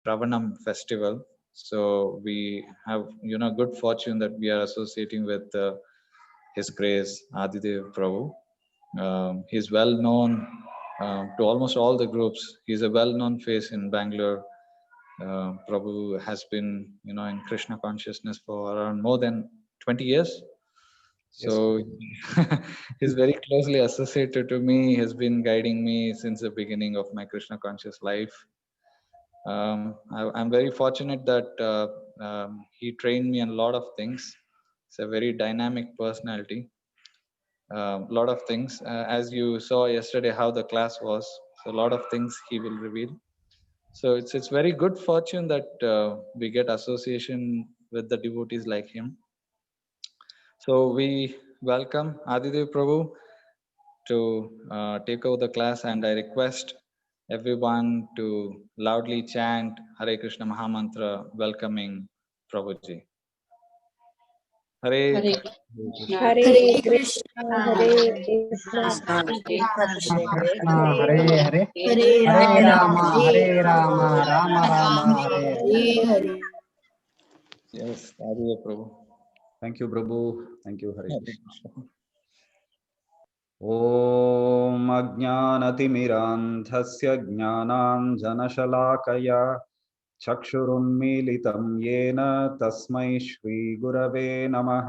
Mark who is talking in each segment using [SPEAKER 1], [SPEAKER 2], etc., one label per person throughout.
[SPEAKER 1] Shravanam festival. So we have, good fortune that we are associating with His Grace Adidev Prabhu. He's well known to almost all the groups. He's a well-known face in Bangalore. Prabhu has been, in Krishna consciousness for around more than 20 years.
[SPEAKER 2] Yes.
[SPEAKER 1] So he's very closely associated to me. He has been guiding me since the beginning of my Krishna conscious life. I'm very fortunate that he trained me in a lot of things. It's a very dynamic personality. A lot of things, as you saw yesterday, how the class was. So a lot of things he will reveal. So it's very good fortune that we get association with the devotees like him. So we welcome Adidev Prabhu to take over the class, and I request everyone to loudly chant Hare Krishna Mahamantra welcoming Prabhuji. Hare
[SPEAKER 3] Hare
[SPEAKER 1] Krishna.
[SPEAKER 3] Krishna,
[SPEAKER 4] Hare Krishna,
[SPEAKER 2] Hare Hare,
[SPEAKER 4] Hare
[SPEAKER 2] Hare
[SPEAKER 4] Rama,
[SPEAKER 2] Rama, Hare Rama, Rama Rama, Hare Hare.
[SPEAKER 4] Hare.
[SPEAKER 1] Yes, Adidev Prabhu.
[SPEAKER 2] Thank you, Prabhu. Thank you, Hare
[SPEAKER 1] Hare
[SPEAKER 2] Krishna.
[SPEAKER 1] Krishna.
[SPEAKER 2] ॐ अज्ञानतिमिरान्धस्य ज्ञानाञ्जनशलाकया चक्षुरुन्मीलितं येन तस्मै श्रीगुरवे नमः।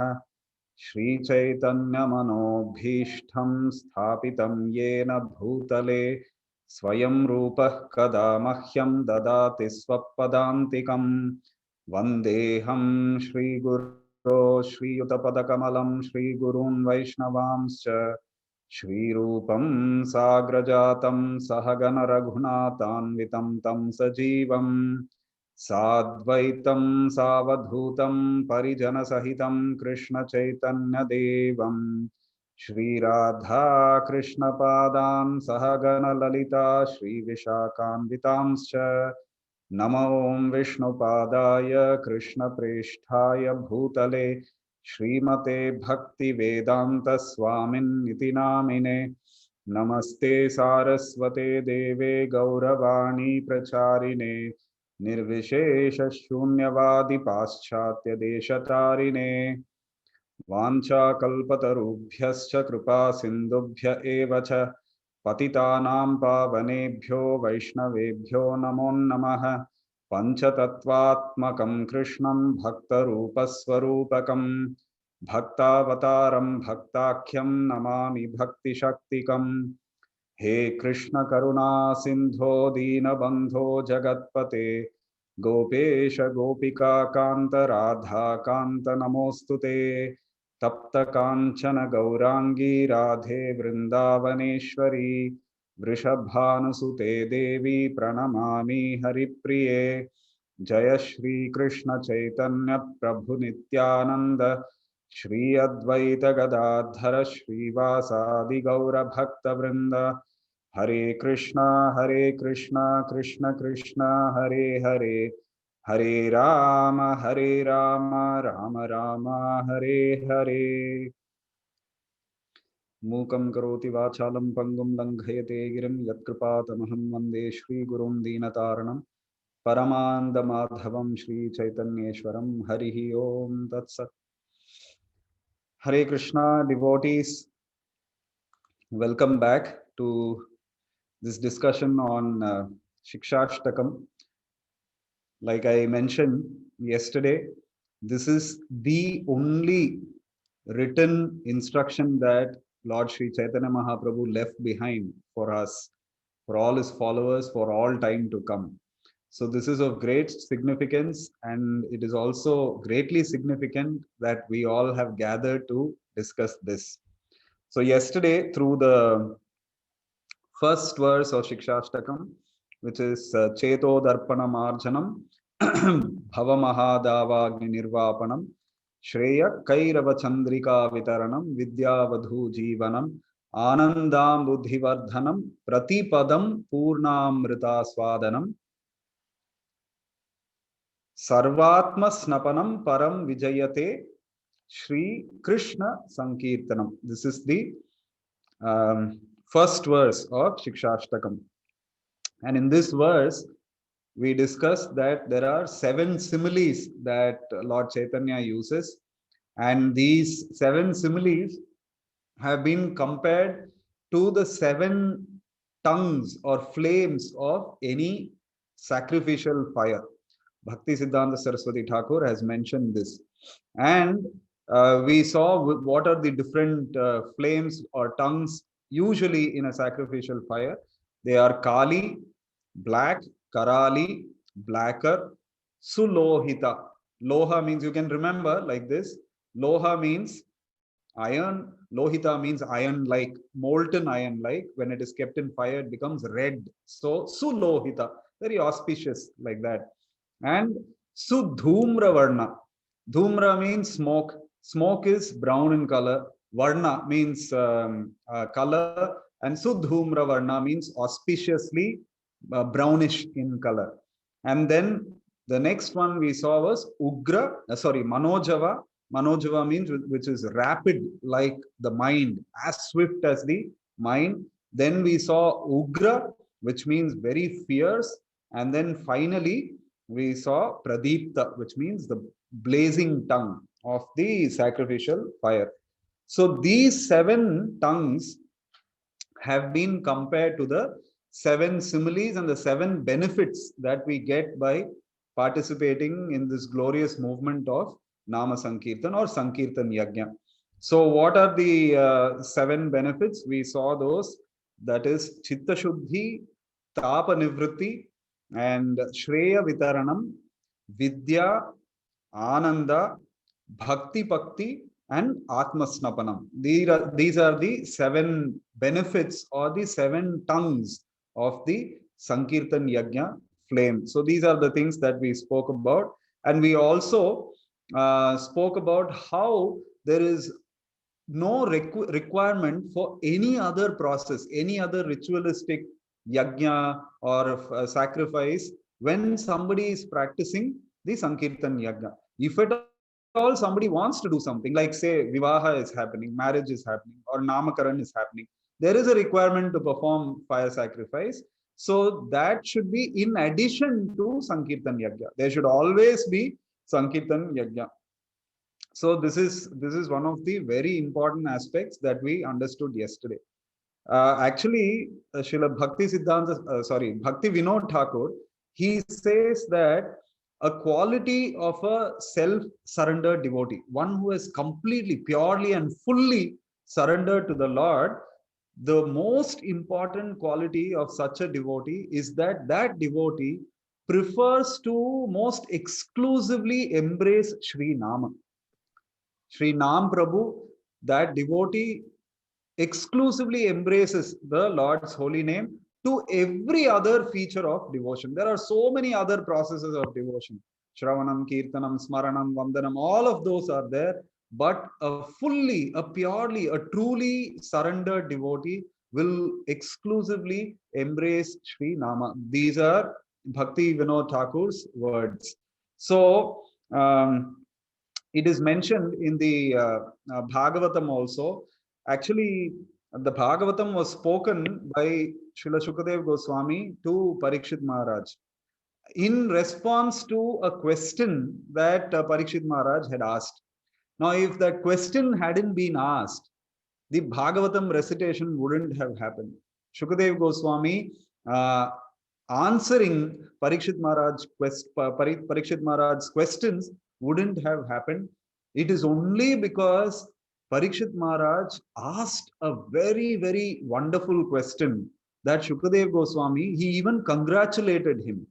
[SPEAKER 2] श्रीचैतन्यमनोभीष्टं स्थापितं येन भूतले स्वयं रूपः कदा मह्यं ददाति स्वपदान्तिकं। वन्देऽहं श्रीगुरो श्रीयुतपदकमलं श्रीगुरून् वैष्णवांश्च श्रीरूपं साग्रजातं सहगण रघुनाथान्वितं तं सजीवं साद्वैतं सावधूतं परिजनसहितं कृष्णचैतन्यदेवं श्रीराधा कृष्णपादान् सहगण ललिता श्रीविशाखान्वितांश्च नमो विष्णुपादाय कृष्णप्रेष्ठाय भूतले श्रीमते भक्तिवेदांत स्वामिन्निति नामिने। नमस्ते सारस्वते देवे गौरवाणी प्रचारिणे निर्विशेष शून्यवादी पाश्चात्य देशतारिणे। वाञ्छाकल्पतरुभ्यश्च कृपा सिन्धुभ्य एव च पतितानां पावनेभ्यो वैष्णवेभ्यो नमो नमः। पंचतत्वात्मकं कृष्णं भक्तरूपस्वरूपकं भक्तावतारं भक्ताख्यं नमामि भक्तिशक्तिकं। हे कृष्ण करुणा सिंधो दीनबंधो जगत्पते गोपेश गोपिका कांत राधा कांत नमोस्तुते। तप्त कांचन गौरांगी राधे वृंदावनेश्वरी वृषभानुसुते देवी प्रणमामि हरिप्रिये। जय श्री कृष्ण चैतन्य प्रभु नित्यानंद श्री अद्वैत गदाधर श्रीवासादि गौर भक्त वृंद। हरे कृष्णा कृष्ण कृष्ण हरे हरे, हरे राम राम राम हरे हरे। मूकं करोति वाचालं पंगुं लंघयते गिरिं यत्कृपातमहं वन्दे श्रीगुरुं दीनतारणं परमानन्दमाधवं श्रीचैतन्येश्वरं। हरिः ओम तत्सत्। Hare Krishna devotees, welcome back to this discussion on Shikshashtakam. Like I mentioned yesterday, this is the only written instruction that Lord Sri Chaitanya Mahaprabhu left behind for us, for all his followers, for all time to come. So this is of great significance, and it is also greatly significant that we all have gathered to discuss this. So yesterday, through the first verse of Shikshashtakam, which is Cheto Darpana Marjanam Bhava Mahadavagni Nirvapanam Shreya Kairava Chandrika Vitaranam Vidyavadhu Jivanam Anandam Buddhivardhanam Pratipadam Purnamrita Swadanam Sarvatma Snapanam Param Vijayate Shri Krishna Sankirtanam. This is the first verse of Shikshashtakam. And in this verse, we discussed that there are 7 similes that Lord Chaitanya uses, and these 7 similes have been compared to the 7 tongues or flames of any sacrificial fire. Bhakti Siddhanta Saraswati Thakur has mentioned this. And we saw what are the different flames or tongues usually in a sacrificial fire. They are Kali, black, Karali, blacker, Sulohita. Loha means, you can remember like this. Loha means iron, Lohita means iron like, molten iron like. When it is kept in fire, it becomes red. So Sulohita, very auspicious like that. And Sudhumra Varna. Dhumra means smoke. Smoke is brown in color. Varna means color. And Sudhumra Varna means auspiciously brownish in color. And then the next one we saw was Ugra, Manojava. Manojava means which is rapid like the mind, as swift as the mind. Then we saw Ugra, which means very fierce. And then finally, we saw Pradipta, which means the blazing tongue of the sacrificial fire. So these 7 tongues have been compared to the 7 similes and the 7 benefits that we get by participating in this glorious movement of Nama Sankirtan or Sankirtan Yajna. So what are the 7 benefits? We saw those. That is Chitta Shuddhi, Tapa Nivritti, and Shreya Vitaranam, Vidya, Ananda, Bhakti Bhakti, and Atmasnapanam. These are the 7 benefits or the 7 tongues of the Sankirtan Yajna flame. So these are the things that we spoke about. And we also spoke about how there is no requirement for any other process, any other ritualistic yajna or sacrifice when somebody is practicing the Sankirtan Yajna. If at all somebody wants to do something, like say Vivaha is happening, marriage is happening, or Namakaran is happening, there is a requirement to perform fire sacrifice. So that should be in addition to Sankirtan Yajna. There should always be Sankirtan Yajna. So this is one of the very important aspects that we understood yesterday. Actually, Srila Bhakti Siddhanta, Bhakti Vinod Thakur, he says that a quality of a self-surrendered devotee, one who has completely, purely and fully surrendered to the Lord, the most important quality of such a devotee is that that devotee prefers to most exclusively embrace Sri Nama. Sri Nam Prabhu, that devotee exclusively embraces the Lord's holy name to every other feature of devotion. There are so many other processes of devotion. Shravanam, Kirtanam, Smaranam, Vandanam, all of those are there. But a purely, a truly surrendered devotee will exclusively embrace Sri Nama. These are Bhakti Vinod Thakur's words. So, it is mentioned in the Bhagavatam also. Actually, the Bhagavatam was spoken by Srila Shukadev Goswami to Parikshit Maharaj in response to a question that Parikshit Maharaj had asked. Now, if that question hadn't been asked, the Bhagavatam recitation wouldn't have happened. Shukadev Goswami answering Parikshit Maharaj's questions wouldn't have happened. It is only because Parikshit Maharaj asked a very, very wonderful question that Shukadev Goswami, he even congratulated him,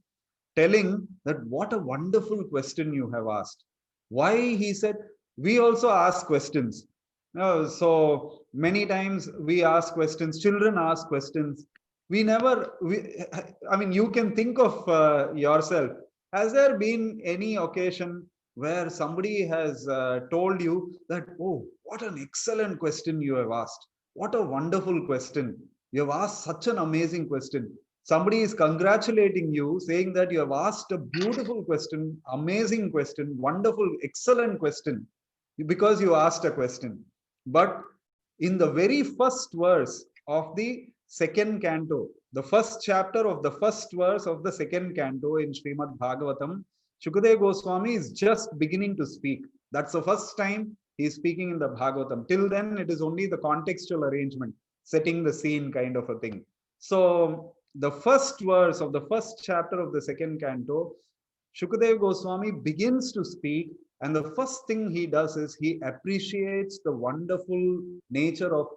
[SPEAKER 2] telling that what a wonderful question you have asked. Why? He said, we also ask questions. So many times we ask questions, children ask questions. I mean, you can think of yourself. Has there been any occasion where somebody has told you that, oh, what an excellent question you have asked. What a wonderful question. You have asked such an amazing question. Somebody is congratulating you, saying that you have asked a beautiful question, amazing question, wonderful, excellent question, because you asked a question. But in the very first verse of the second canto, the first chapter of the first verse of the second canto in Srimad Bhagavatam, Shukadeva Goswami is just beginning to speak. That's the first time he is speaking in the Bhagavatam. Till then, it is only the contextual arrangement, setting the scene kind of a thing. So the first verse of the first chapter of the second canto, Shukadeva Goswami begins to speak, and the first thing he does is he appreciates the wonderful nature of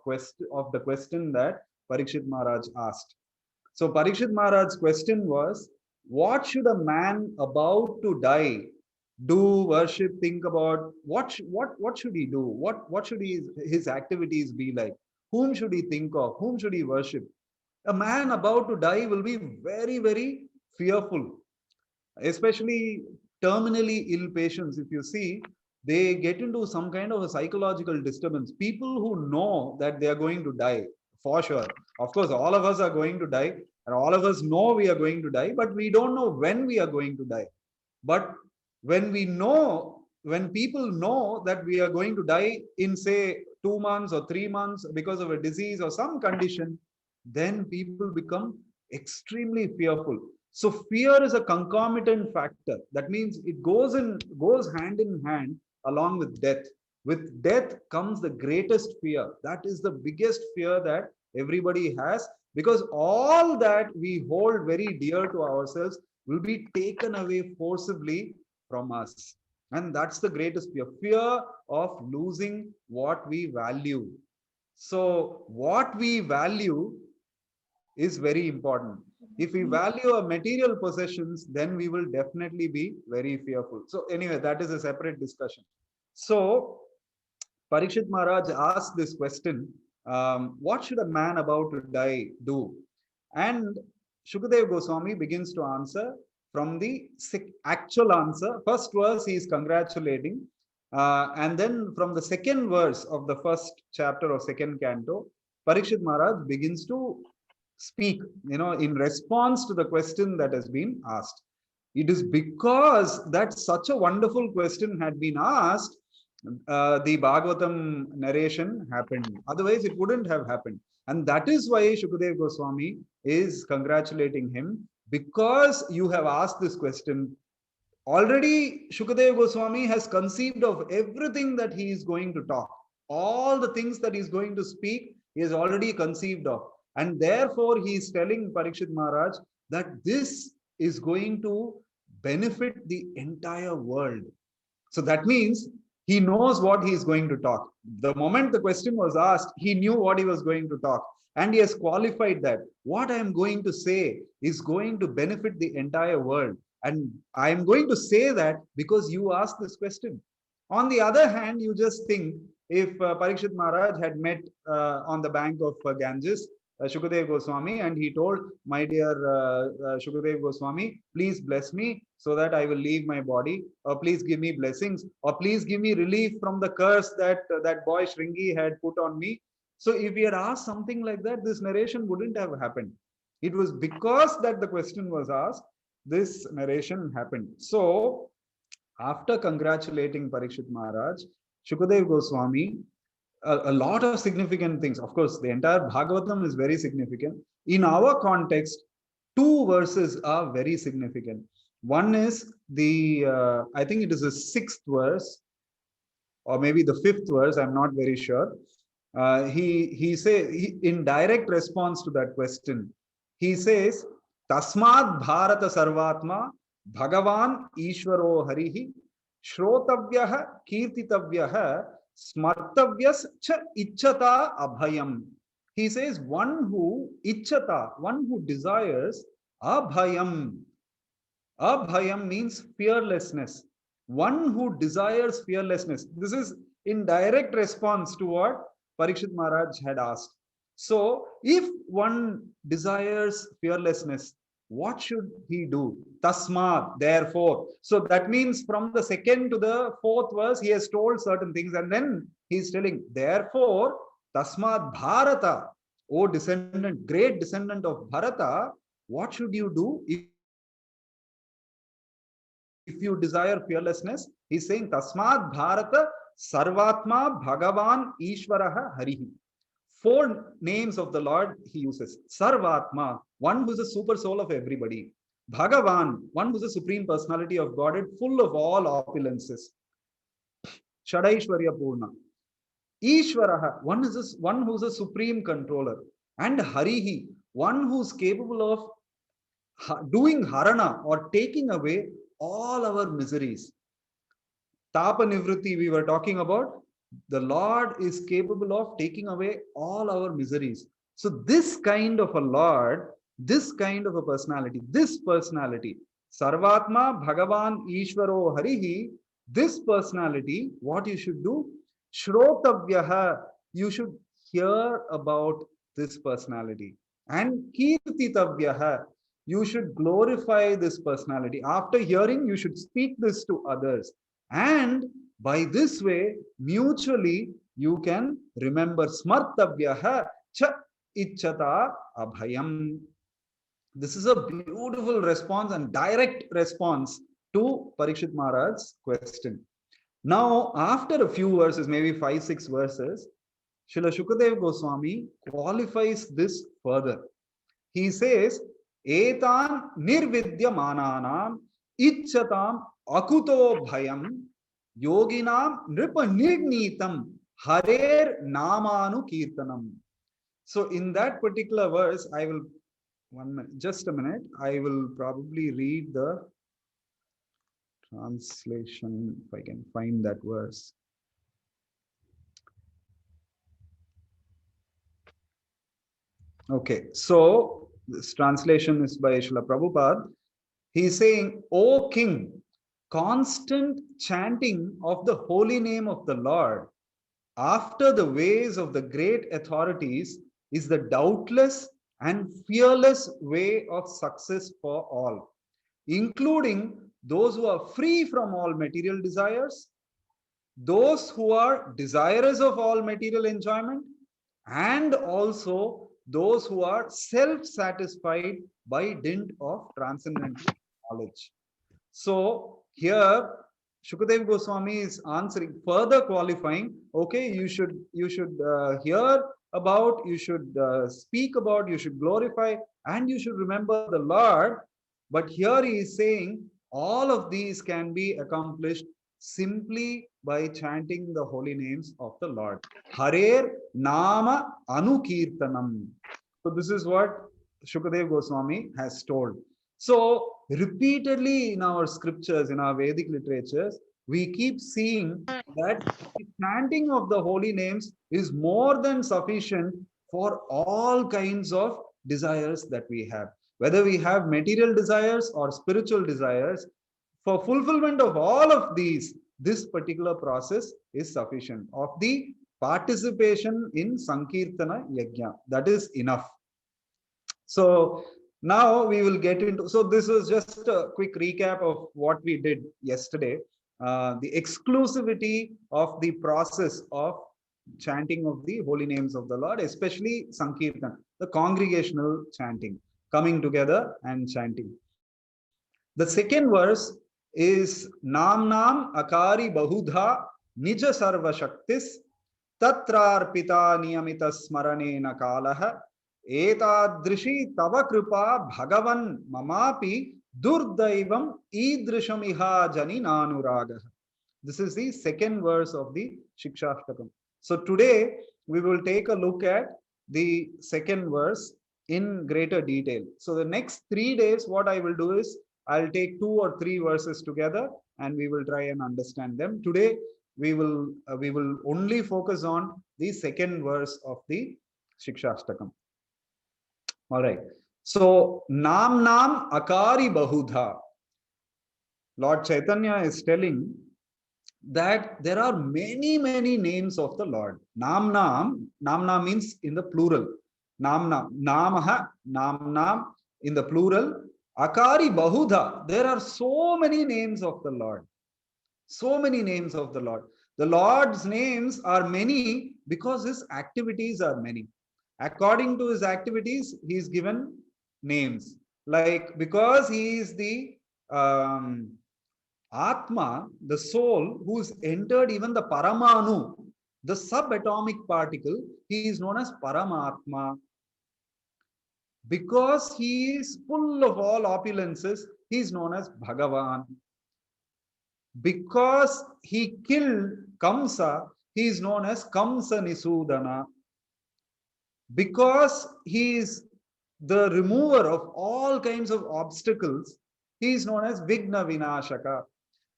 [SPEAKER 2] the question that Parikshit Maharaj asked. So Parikshit Maharaj's question was, what should a man about to die do, worship, think about? What should he do? What should his activities be like? Whom should he think of? Whom should he worship? A man about to die will be very, very fearful, especially terminally ill patients. If you see, they get into some kind of a psychological disturbance. People who know that they are going to die, for sure. Of course, all of us are going to die, and all of us know we are going to die, but we don't know when we are going to die. But when people know that we are going to die in, say, 2 months or 3 months because of a disease or some condition, then people become extremely fearful. So fear is a concomitant factor. That means it goes hand in hand along with death. With death comes the greatest fear. That is the biggest fear that everybody has, because all that we hold very dear to ourselves will be taken away forcibly from us. And that's the greatest fear, fear of losing what we value. So what we value is very important. If we value our material possessions, then we will definitely be very fearful. So anyway, that is a separate discussion. So Parikshit Maharaj asked this question, what should a man about to die do? And Shukadeva Goswami begins to answer from the actual answer. First verse, he is congratulating. And then from the second verse of the first chapter of second canto, Parikshit Maharaj begins to speak, in response to the question that has been asked. It is because that such a wonderful question had been asked, the Bhagavatam narration happened. Otherwise, it wouldn't have happened. And that is why Shukadeva Goswami is congratulating him, because you have asked this question. Already, Shukadeva Goswami has conceived of everything that he is going to talk. All the things that he is going to speak, he has already conceived of. And therefore, he is telling Parikshit Maharaj that this is going to benefit the entire world. So that means he knows what he is going to talk. The moment the question was asked, he knew what he was going to talk. And he has qualified that what I am going to say is going to benefit the entire world. And I am going to say that because you asked this question. On the other hand, you just think, if Parikshit Maharaj had met on the bank of Ganges, Shukadeva Goswami, and he told, my dear Shukadeva Goswami, please bless me so that I will leave my body, or please give me blessings, or please give me relief from the curse that that boy Shringi had put on me. So if he had asked something like that, this narration wouldn't have happened. It was because that the question was asked, this narration happened. So after congratulating Parikshit Maharaj, Shukadeva Goswami, a lot of significant things. Of course, the entire Bhagavatam is very significant. In our context, 2 verses are very significant. One is the, I think it is the 6th verse, or maybe the 5th verse, I'm not very sure. He says, in direct response to that question, he says, Tasmad Bharata Sarvatma Bhagavan Ishvaro Harihi Shrotavyaha Kirtitavyaha Smartavyas cha Ichchata Abhayam. He says, one who Ichchata, one who desires Abhayam. Abhayam means fearlessness. One who desires fearlessness. This is in direct response to what Parikshit Maharaj had asked. So, if one desires fearlessness, what should he do? Tasmat, therefore. So that means from the 2nd to the 4th verse, he has told certain things, and then he's telling, therefore, Tasmat Bharata, O descendant, great descendant of Bharata, what should you do if you desire fearlessness? He's saying, Tasmat Bharata Sarvatma Bhagavan Ishvaraha Harihi. 4 names of the Lord he uses. Sarvatma, one who's a super soul of everybody. Bhagavan, one who's a supreme personality of Godhead, full of all opulences. Shadaishwarya Purna. Ishvaraha, one who's a supreme controller. And Harihi, one who's capable of doing harana or taking away all our miseries. Tapa Nivritti, we were talking about. The Lord is capable of taking away all our miseries. So, this kind of a Lord, this kind of a personality, Sarvatma Bhagavan Ishvaro Harihi, this personality, what you should do? Shrotavyaha, you should hear about this personality. And Kirtitavyaha, you should glorify this personality. After hearing, you should speak this to others. And by this way, mutually, you can remember Smartavyaha cha ichchata abhayam. This is a beautiful response and direct response to Parikshit Maharaj's question. Now, after a few verses, maybe 5-6 verses, Srila Shukadev Goswami qualifies this further. He says, Etan nirvidya mananam ichchatam akuto bhayam yoginam nripa nirnitam harer namanu kirtanam. So in that particular verse, I will, just a minute, I will probably read the translation if I can find that verse. Okay, so this translation is by Srila Prabhupada. He is saying, O King, constant chanting of the holy name of the Lord after the ways of the great authorities is the doubtless and fearless way of success for all, including those who are free from all material desires, those who are desirous of all material enjoyment, and also those who are self-satisfied by dint of transcendental knowledge. So here Shukadev Goswami is answering, further qualifying, okay, you should hear about, you should speak about, you should glorify, and you should remember the Lord. But here he is saying all of these can be accomplished simply by chanting the holy names of the Lord. Harer Nama Anukirtanam. So this is what Shukadev Goswami has told. So repeatedly in our scriptures, in our Vedic literatures, we keep seeing that the chanting of the holy names is more than sufficient for all kinds of desires that we have. Whether we have material desires or spiritual desires, for fulfillment of all of these, this particular process is sufficient. Of the participation in Sankirtana Yajna, that is enough. So now we will get into, so this was just a quick recap of what we did yesterday. The exclusivity of the process of chanting of the holy names of the Lord, especially Sankirtan, the congregational chanting, coming together and chanting. The second verse is Namnam Akari Bahudha Nija Sarva Shaktis Tatrarpita Niyamita Smaranena Kalaha Etadrishi Tava Kripa Bhagavan Mamapi Durdaivam Idrishamiha Jani Nanuraga. This is the second verse of the Shikshashtakam. So today we will take a look at the second verse in greater detail. So the next 3 days, what I will do is I'll take 2 or 3 verses together and we will try and understand them. Today we will only focus on the second verse of the Shikshashtakam. All right. So Nam Akari Bahudha. Lord Chaitanya is telling that there are many names of the Lord. Nam means in the plural. Namaha, Nam in the plural. Akari Bahudha. There are so many names of the Lord. So many names of the Lord. The Lord's names are many because his activities are many. According to his activities, he is given names. Like because he is the Atma, the soul, who's entered even the Paramanu, the subatomic particle, he is known as Paramatma. Because he is full of all opulences, he is known as Bhagavan. Because he killed Kamsa, he is known as Kamsa Nisudana. Because he is the remover of all kinds of obstacles, he is known as Vigna Vinashaka.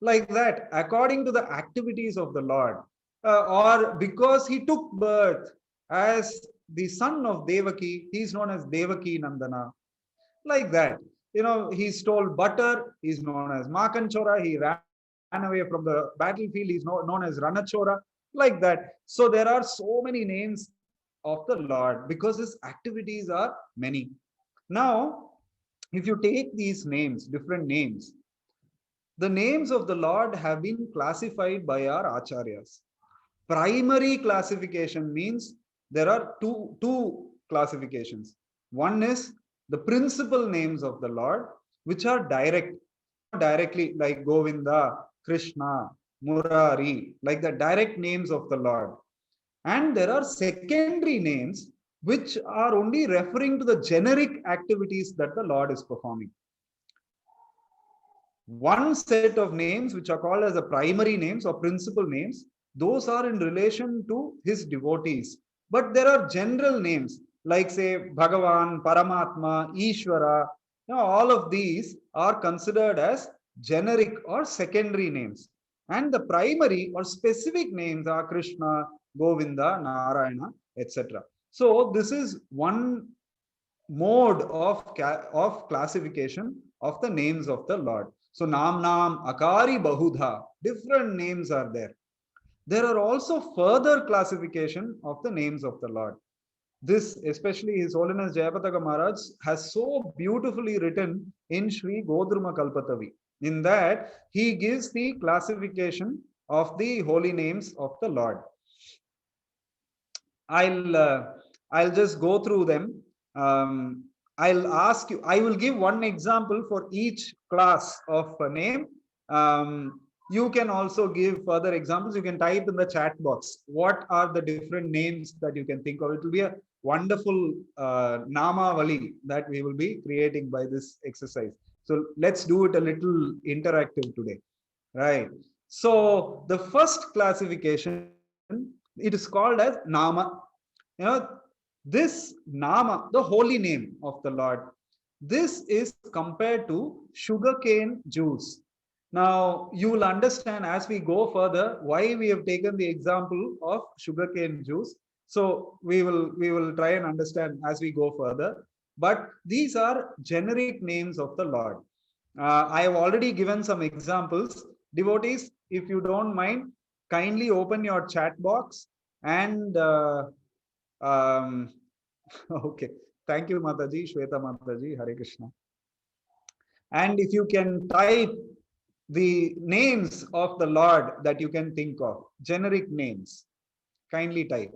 [SPEAKER 2] Like that, according to the activities of the Lord, or because he took birth as the son of Devaki, he is known as Devaki Nandana. Like that, he stole butter, he is known as Makanchora, he ran away from the battlefield, he is known as Ranachora. Like that. So there are so many names of the Lord because his activities are many. Now, if you take these names, different names, the names of the Lord have been classified by our acharyas. Primary classification means there are two classifications. One is the principal names of the Lord, which are direct, directly, like Govinda, Krishna, Murari, like the direct names of the Lord. And there are secondary names which are only referring to the generic activities that the Lord is performing. One set of names which are called as the primary names or principal names, those are in relation to his devotees. But there are general names like, say, Bhagavan, Paramatma, Ishvara. All of these are considered as generic or secondary names. And the primary or specific names are Krishna, Govinda, Narayana, etc. So this is one mode of classification of the names of the Lord. So Nam Akari Bahudha, different names are there. There are also further classification of the names of the Lord. This, especially His Holiness Jayapataka Maharaj, has so beautifully written in Sri Godruma Kalpatavi. In that, he gives the classification of the holy names of the Lord. I'll just go through them. I'll ask you, I will give one example for each class of a name. You can also give further examples. You can type in the chat box what are the different names that you can think of. It will be a wonderful namavali that we will be creating by this exercise. So let's do it a little interactive today, right? So the first classification, it is called as Nama. This Nama, the holy name of the Lord, this is compared to sugarcane juice. Now, you will understand as we go further why we have taken the example of sugarcane juice. So we will try and understand as we go further. But these are generic names of the Lord. I have already given some examples. Devotees, if you don't mind, kindly open your chat box and okay. Thank you, Mataji, Shweta Mataji, Hare Krishna. And if you can type the names of the Lord that you can think of, generic names, kindly type.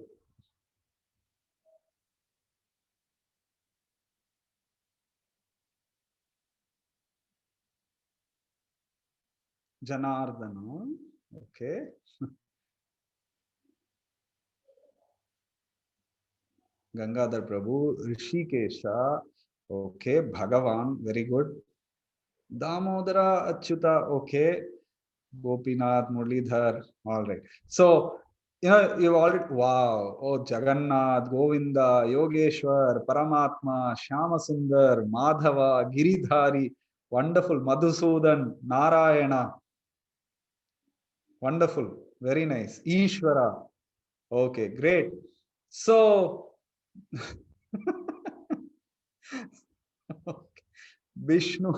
[SPEAKER 2] Janardana, okay. Gangadhar Prabhu, Rishikesha, okay. Bhagavan, very good. Damodara Achyuta, okay. Gopinath, Murlidhar, all right. So, you've already, wow, oh, Jagannath, Govinda, Yogeshwar, Paramatma, Shyamasundar, Madhava, Giridhari, wonderful, Madhusudan, Narayana, wonderful, very nice, Ishvara, okay, great. So, okay. Vishnu,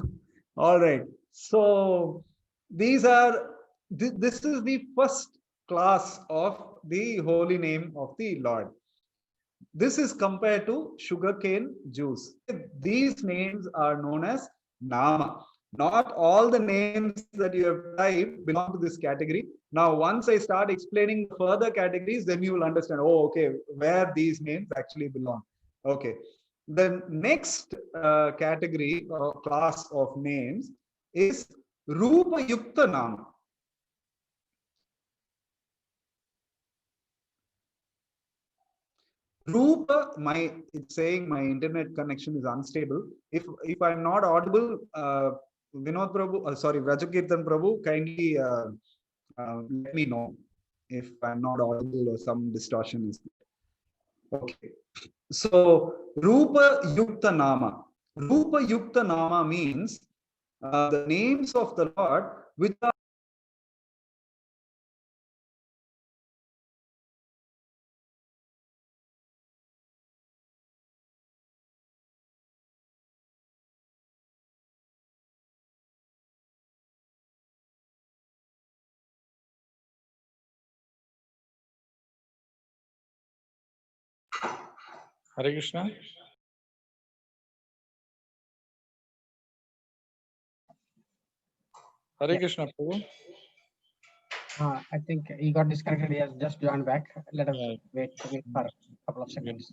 [SPEAKER 2] all right. So, these are, this is the first class of the holy name of the Lord. This is compared to sugarcane juice. These names are known as Nama. Not all the names that you have typed belong to this category. Now, once I start explaining further categories, then you will understand, oh, okay, where these names actually belong. Okay. The next category or class of names is Rupa Yukta Nama. Rupa, it's saying my internet connection is unstable. If I'm not audible, Vinod Prabhu, sorry, Rajakirtan Prabhu, kindly let me know if I'm not audible or some distortion is there. Okay. So Rupa Yukta Nama. Rupa Yukta Nama means the names of the Lord which are
[SPEAKER 1] Hare Krishna. Hare Krishna, Prabhu.
[SPEAKER 3] I think he got disconnected. He has just joined back. Let us
[SPEAKER 1] Yeah.
[SPEAKER 3] wait for a couple of seconds.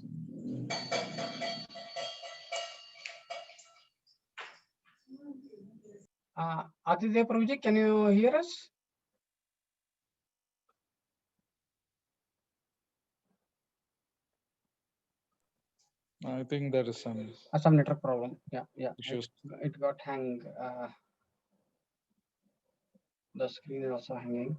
[SPEAKER 3] Aditya Prabhuji, can you hear us?
[SPEAKER 1] I think there is
[SPEAKER 3] Some network problem. Yeah.
[SPEAKER 1] issues.
[SPEAKER 3] It got hang. The screen is also hanging.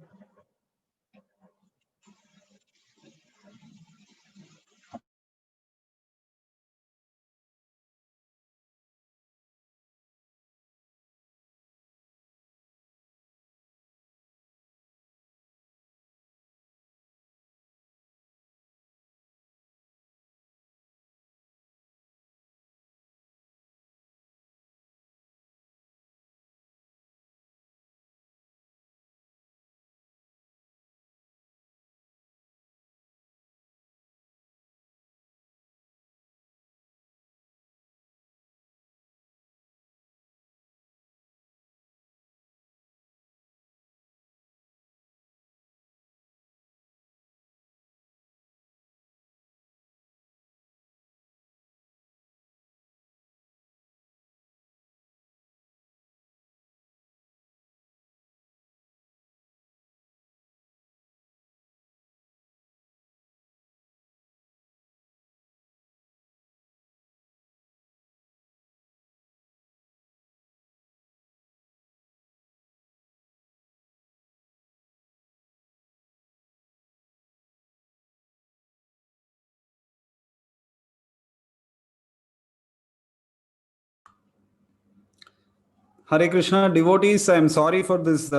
[SPEAKER 2] Hare Krishna devotees. I'm sorry for this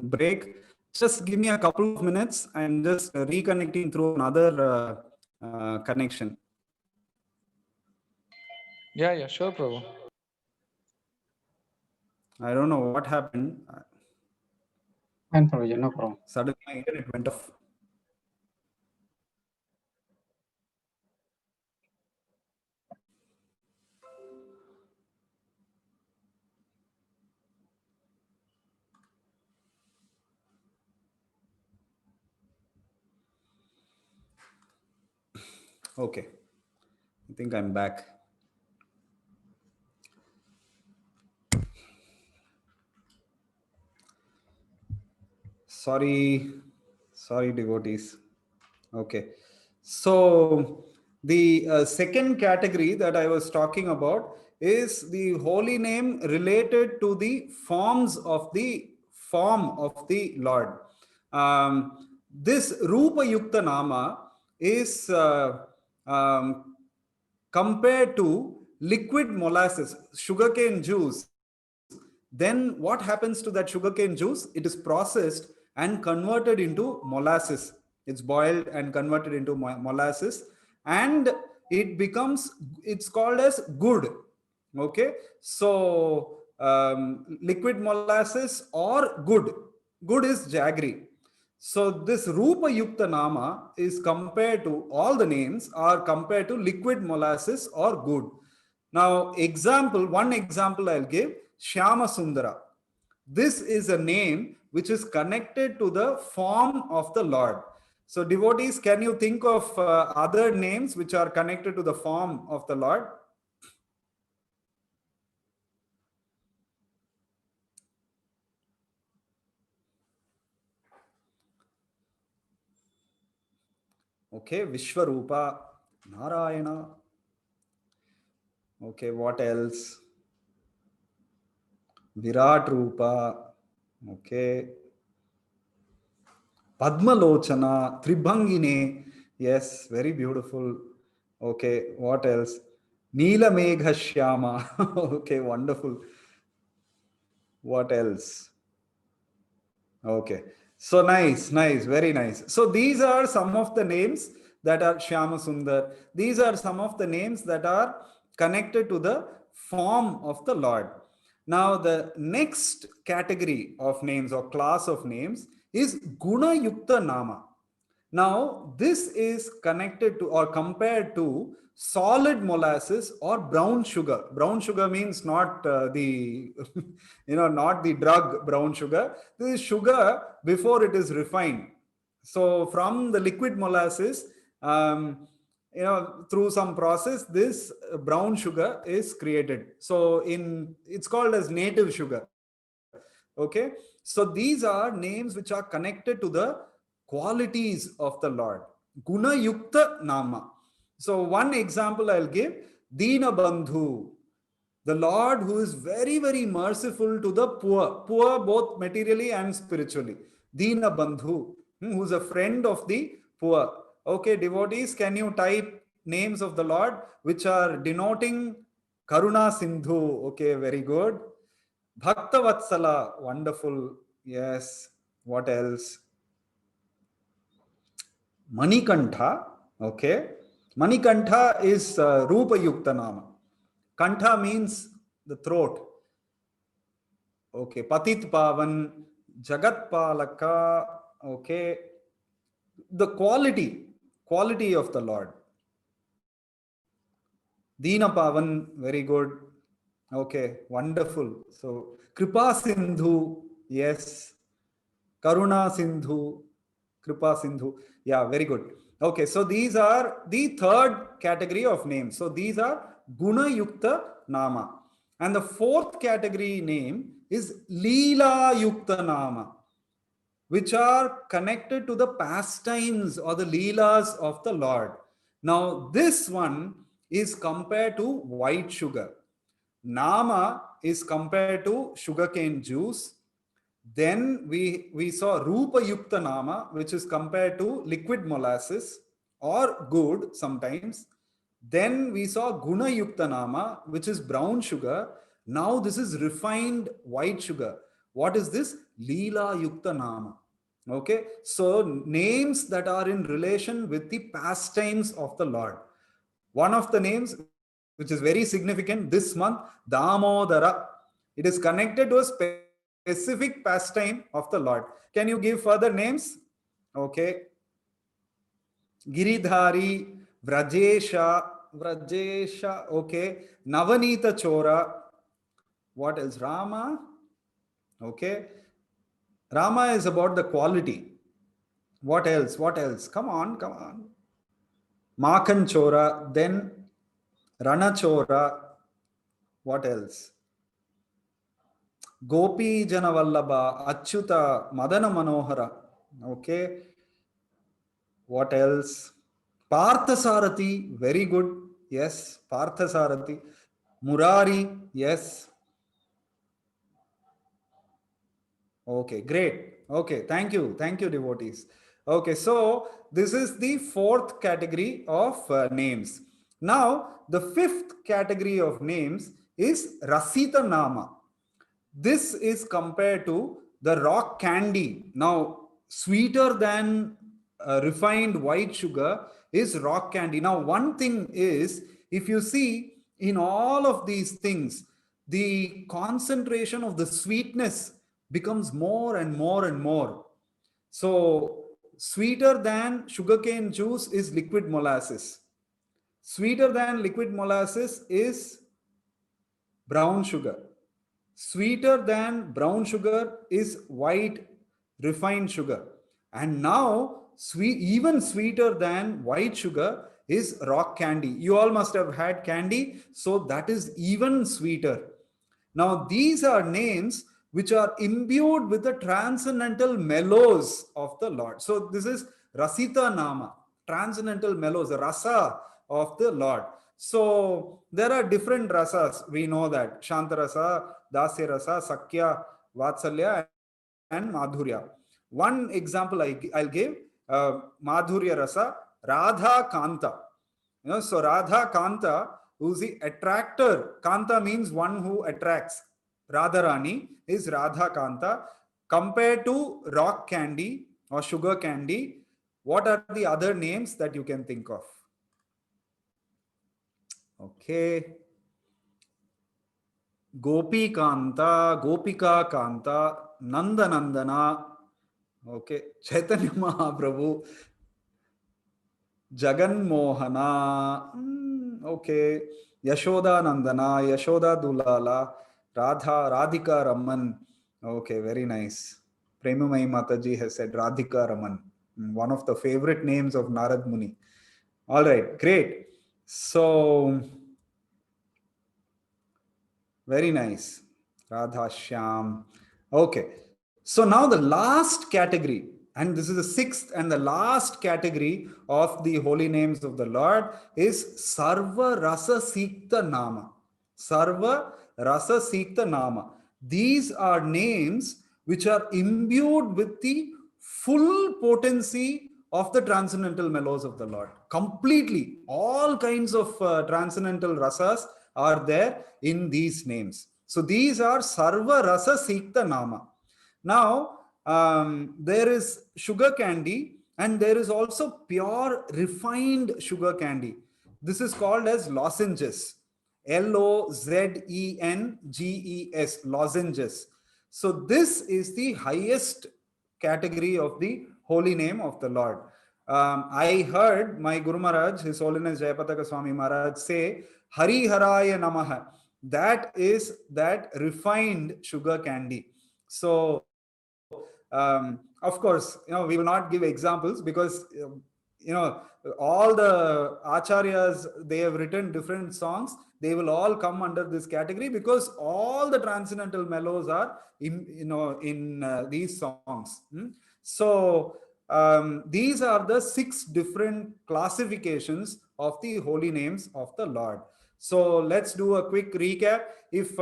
[SPEAKER 2] break. Just give me a couple of minutes. I'm just reconnecting through another connection.
[SPEAKER 1] Yeah, sure, Prabhu.
[SPEAKER 2] I don't know what happened.
[SPEAKER 3] Fine, Prabhuji, no problem.
[SPEAKER 2] Suddenly my internet went off. Okay, I think I'm back. Sorry, devotees. Okay, so the second category that I was talking about is the holy name related to the form of the Lord. This Rupa Yukta Nama is compared to liquid molasses, sugarcane juice. Then what happens to that sugarcane juice? It is processed and converted into molasses. It's boiled and converted into molasses, and it's called as good. Okay, so liquid molasses or good. Good is jaggery. So this Rupa Yukta Nama is compared to, all the names are compared to liquid molasses or good. Now, one example I'll give, Shyama Sundara. This is a name which is connected to the form of the Lord. So devotees, can you think of other names which are connected to the form of the Lord? Okay, Vishwarupa. Narayana. Okay, what else? Virat Rupa. Okay. Padmalochana, Tribhangine. Yes, very beautiful. Okay, what else? Neela Megha Shyama. Okay, wonderful. What else? Okay. So nice, nice, very nice. So these are some of the names that are Shyama Sundar. These are some of the names that are connected to the form of the Lord. Now, the next category of names or class of names is Guna Yukta Nama. Now, this is connected to or compared to solid molasses or brown sugar. Brown sugar means not the, not the drug brown sugar. This is sugar before it is refined. So, from the liquid molasses, through some process, this brown sugar is created. So, it's called as native sugar. Okay, so these are names which are connected to the qualities of the Lord. Guna Yukta Nama. So one example I'll give, Dina Bandhu, the Lord who is very, very merciful to the poor both materially and spiritually. Dina Bandhu, who is a friend of the poor. Okay, devotees, can you type names of the Lord which are denoting Karuna Sindhu? Okay, very good. Bhakta Vatsala, wonderful. Yes. What else? Manikantha. Okay. Manikantha is Rupa Yukta Nama. Kantha means the throat. Okay. Patit Pavan, Jagat Palaka. Okay. The quality of the Lord. Dina Pavan, very good. Okay, wonderful. So, Kripa Sindhu, yes. Karuna Sindhu, Kripa Sindhu. Yeah, very good. Okay, so these are the third category of names. So these are Guna Yukta Nama. And the fourth category name is Leela Yukta Nama, which are connected to the pastimes or the Leelas of the Lord. Now, this one is compared to white sugar. Nama is compared to sugarcane juice. Then we saw Rupa Yukta Nama, which is compared to liquid molasses or good sometimes. Then we saw Guna Yukta Nama, which is brown sugar. Now this is refined white sugar. What is this? Leela Yukta Nama. Okay, so names that are in relation with the pastimes of the Lord. One of the names which is very significant this month, Damodara. It is connected to a specific pastime of the Lord. Can you give further names? Okay. Giridhari, Vrajesha, okay. Navanita Chora. What else? Rama. Okay. Rama is about the quality. What else? What else? Come on, come on. Makan Chora, then Rana Chora. What else? Gopi Janavallabha, Achyuta, Madana Manohara. Okay. What else? Parthasarathi, very good. Yes, Parthasarathi. Murari, yes. Okay, great. Okay, thank you. Thank you, devotees. Okay, so this is the fourth category of names. Now, the fifth category of names is Rasita Nama. This is compared to the rock candy. Now, sweeter than refined white sugar is rock candy. Now, one thing is, if you see in all of these things, the concentration of the sweetness becomes more and more and more. So, sweeter than sugarcane juice is liquid molasses. Sweeter than liquid molasses is brown sugar. Sweeter than brown sugar is white refined sugar. And now, even sweeter than white sugar is rock candy. You all must have had candy, so that is even sweeter. Now, these are names which are imbued with the transcendental mellows of the Lord. So, this is Rasita Nama, transcendental mellows, the rasa of the Lord. So there are different rasas. We know that Shanta rasa, Dasya rasa, Sakya, Vatsalya, and Madhurya. One example I'll give, Madhurya rasa, Radha Kanta. So Radha Kanta, who's the attractor. Kanta means one who attracts. Radharani is Radha Kanta. Compared to rock candy or sugar candy, what are the other names that you can think of? Okay. Gopi Kanta, Gopika Kanta, Nanda Nandana, okay, Chaitanya Mahaprabhu, Jagan Mohana, okay, Yashoda Nandana, Yashoda Dulala, Radhika Raman, okay, very nice. Premamai Mataji has said Radhika Raman, one of the favorite names of Narad Muni. All right, great. So, very nice. Radha Shyam. Okay. So now the last category, and this is the sixth and the last category of the holy names of the Lord, is Sarva Rasa Sikta Nama. Sarva Rasa Sikta Nama. These are names which are imbued with the full potency of the transcendental mellows of the Lord. Completely. All kinds of transcendental rasas are there in these names. So these are Sarva Rasa Sikta Nama. Now, there is sugar candy and there is also pure refined sugar candy. This is called as lozenges. Lozenges, lozenges. So this is the highest category of the holy name of the Lord. I heard my Guru Maharaj, His Holiness Jayapataka Swami Maharaj, say, Hari Haraya Namaha. That is that refined sugar candy. So, of course, we will not give examples because, all the acharyas, they have written different songs. They will all come under this category because all the transcendental mellows are in these songs. So these are the 6 different classifications of the holy names of the Lord. So let's do a quick recap. If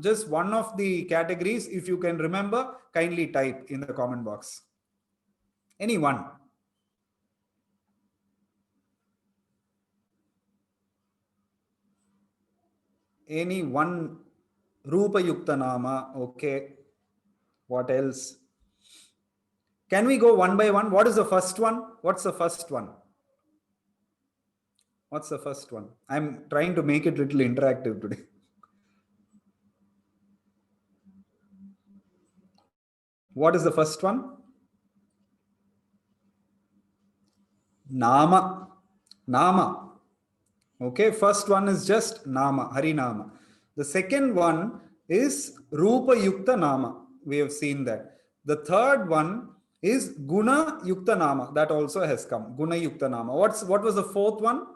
[SPEAKER 2] just one of the categories, if you can remember, kindly type in the comment box. Any one. Any one. Rupa Yukta Nama. Okay. What else? Can we go one by one? What is the first one? What's the first one? What's the first one? I'm trying to make it a little interactive today. What is the first one? Nama. Nama. Okay, first one is just Nama, Hari Nama. The second one is Rupa Yukta Nama. We have seen that. The third one is Guna Yukta Nama. That also has come. Guna Yukta Nama. What was the fourth one?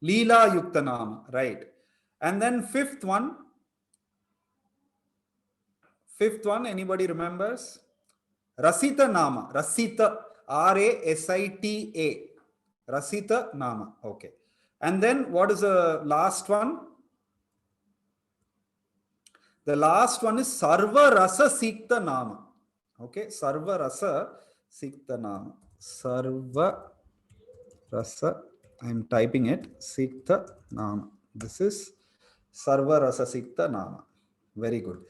[SPEAKER 2] Leela Yukta Nama. Right. And then fifth one, anybody remembers? Rasita Nama. Rasita. R-A-S-I-T-A. Rasita Nama. Okay. And then what is the last one? The last one is Sarva Rasa Sikta Nama. Okay. Sarva Rasa Sikta Nama. Sarva Rasa. I'm typing it. Sikta Nama. This is Sarva Rasa Sikta Nama. Very good.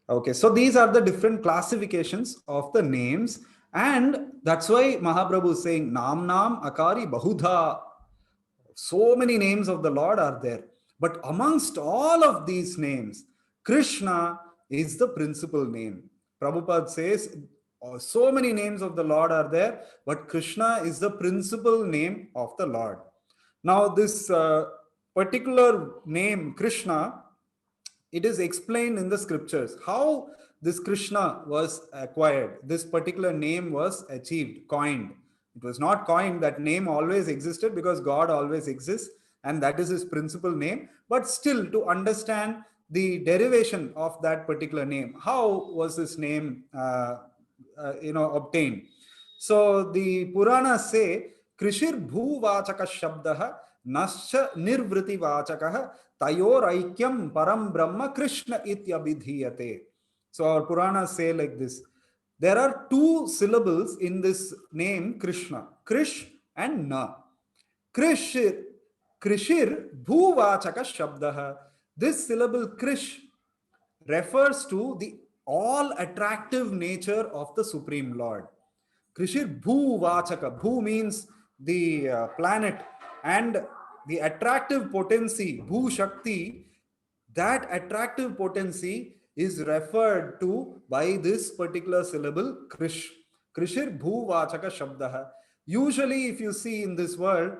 [SPEAKER 2] Okay, so these are the different classifications of the names, and that's why Mahaprabhu is saying Nam Nam Akari Bahudha. So many names of the Lord are there, but amongst all of these names, Krishna is the principal name. Prabhupada says so many names of the Lord are there, but Krishna is the principal name of the Lord. Now this particular name Krishna, it is explained in the scriptures how this Krishna was acquired. This particular name was achieved, coined. It was not coined. That name always existed because God always exists, and that is his principal name. But still, to understand the derivation of that particular name, how was this name obtained? So the Puranas say, Krishir Bhu Vachaka Shabdaha Nascha Nirvriti Vachakaha Tayor Aikyam Param Brahma Krishna Ityabhidhiyate. So our Puranas say like this. There are two syllables in this name Krishna, Krish and Na. Krishir, Krishir Bhuvachaka Shabdaha. This syllable Krish refers to the all attractive nature of the Supreme Lord. Krishir Bhuvachaka. Bhu means the planet, and the attractive potency, Bhu Shakti, that attractive potency is referred to by this particular syllable Krish. Krishir Bhu Vachaka Shabdaha. Usually, if you see in this world,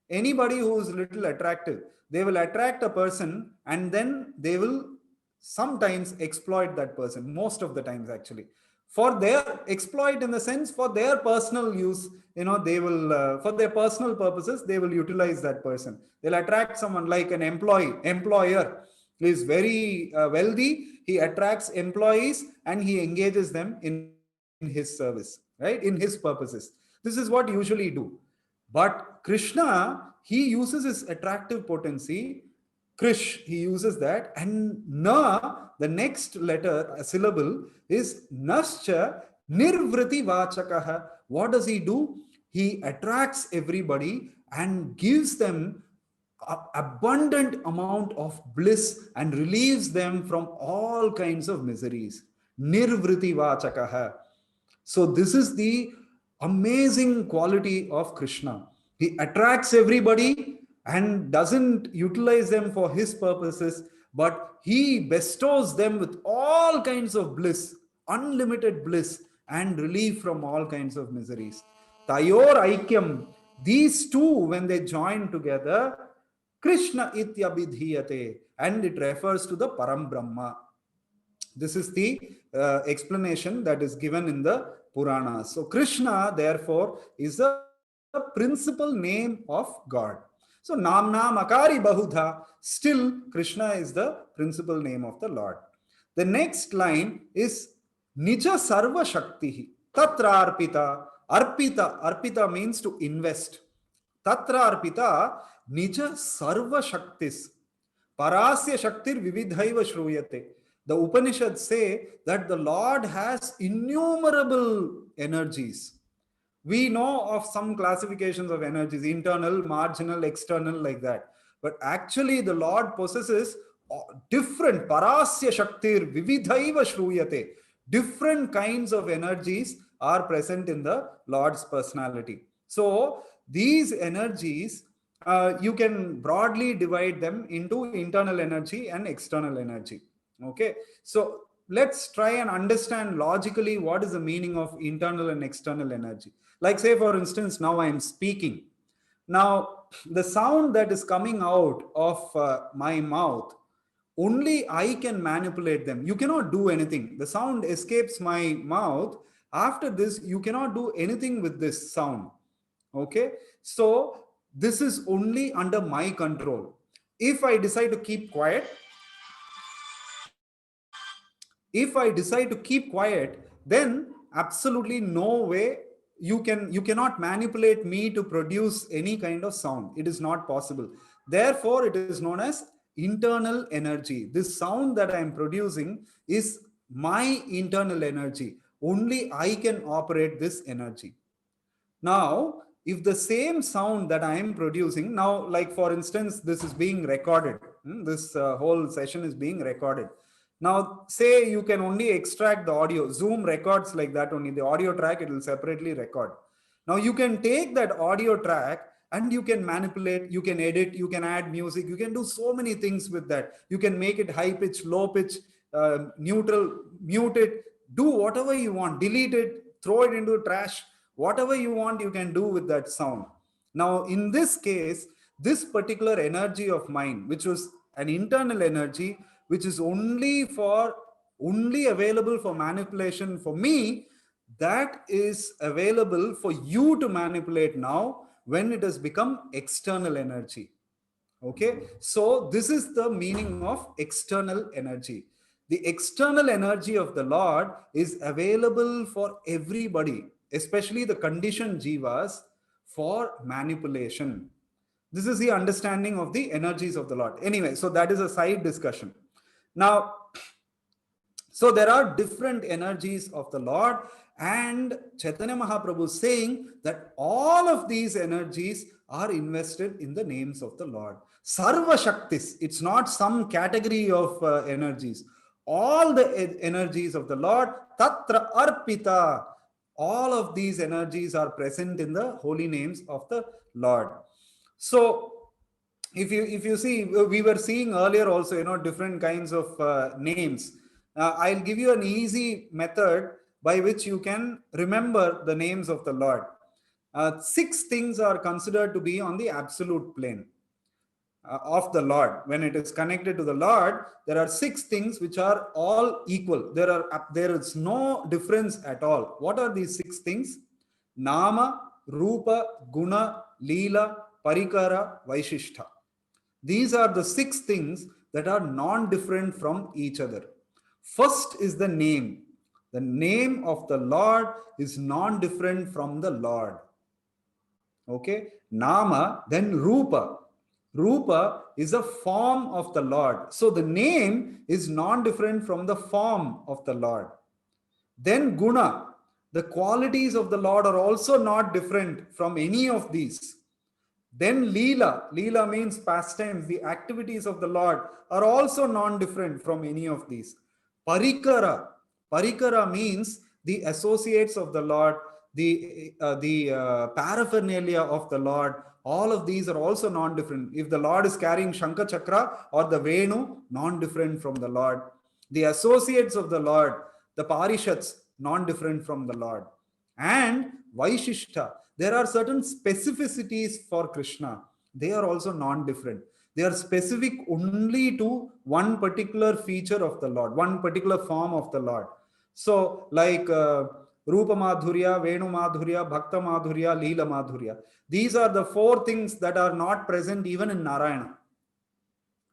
[SPEAKER 2] anybody who is little attractive, they will attract a person and then they will sometimes exploit that person, most of the times actually. For their exploit in the sense for their personal use, they will, for their personal purposes, they will utilize that person. They'll attract someone like an employer is very wealthy, he attracts employees and he engages them in his service, right? In his purposes. This is what usually do. But Krishna, he uses his attractive potency, Krish, he uses that, and Na, the next letter, a syllable, is Nascha Nirvriti Vachakaha. What does he do? He attracts everybody and gives them abundant amount of bliss and relieves them from all kinds of miseries. Nirvriti Vachakaha. So this is the amazing quality of Krishna. He attracts everybody and doesn't utilize them for his purposes, but he bestows them with all kinds of bliss, unlimited bliss, and relief from all kinds of miseries. Tayor Aikyam, these two, when they join together, Krishna Ityabhidhiyate, and it refers to the Param Brahma. This is the explanation that is given in the Puranas. So Krishna, therefore, is the principal name of God. So Namna Makari Bahudha, still Krishna is the principal name of the Lord. The next line is Nija Sarva Shaktihi, Tatra Arpita. Arpita means to invest. Tatra Arpita Nija Sarva Shaktis. Parasya Shaktir Vividhaiva Shruyate. The Upanishads say that the Lord has innumerable energies. We know of some classifications of energies, internal, marginal, external, like that. But actually the Lord possesses different, Parasya Shaktir Vividhaiva Shruyate. Different kinds of energies are present in the Lord's personality. So these energies, you can broadly divide them into internal energy and external energy. Okay, so let's try and understand logically what is the meaning of internal and external energy. Like say for instance, now I am speaking. Now the sound that is coming out of my mouth, only I can manipulate them. You cannot do anything. The sound escapes my mouth. After this, you cannot do anything with this sound. Okay, so this is only under my control. If I decide to keep quiet, then absolutely no way you cannot manipulate me to produce any kind of sound. It is not possible. Therefore, it is known as internal energy. This sound that I am producing is my internal energy. Only I can operate this energy. Now, if the same sound that I am producing, now like for instance, this is being recorded. This whole session is being recorded. Now, say you can only extract the audio. Zoom records like that only. The audio track, it will separately record. Now, you can take that audio track and you can manipulate, you can edit, you can add music, you can do so many things with that. You can make it high pitch, low pitch, neutral, mute it, do whatever you want, delete it, throw it into trash, whatever you want, you can do with that sound. Now, in this case, this particular energy of mine, which was an internal energy, which is only available for manipulation for me, that is available for you to manipulate now when it has become external energy. Okay, so this is the meaning of external energy. The external energy of the Lord is available for everybody. especially the conditioned jivas, for manipulation. This is the understanding of the energies of the Lord. Anyway, so that is a side discussion. Now, so there are different energies of the Lord, and Chaitanya Mahaprabhu is saying that all of these energies are invested in the names of the Lord. Sarva Shaktis, it's not some category of energies. All the energies of the Lord, Tatra Arpita, all of these energies are present in the holy names of the Lord. So, if you see, we were seeing earlier also, different kinds of names. I'll give you an easy method by which you can remember the names of the Lord. 6 things are considered to be on the absolute plane of the Lord. When it is connected to the Lord, there are 6 things which are all equal. There is no difference at all. What are these 6 things? Nama, Rupa, Guna, Leela, Parikara, Vaishishta. These are the 6 things that are non-different from each other. First is the name. The name of the Lord is non-different from the Lord. Okay, Nama, then Rupa. Rupa is a form of the Lord. So the name is non-different from the form of the Lord. Then Guna. The qualities of the Lord are also not different from any of these. Then Leela. Leela means pastimes. The activities of the Lord are also non-different from any of these. Parikara. Parikara means the associates of the Lord, the paraphernalia of the Lord. All of these are also non-different. If the Lord is carrying Shankha Chakra or the Venu, non-different from the Lord. The associates of the Lord, the Parishats, non-different from the Lord. And Vaishishta. There are certain specificities for Krishna. They are also non-different. They are specific only to one particular feature of the Lord, one particular form of the Lord. So, like Rupa Madhurya, Venu Madhurya, Bhakta Madhurya, Leela Madhurya. These are the 4 things that are not present even in Narayana.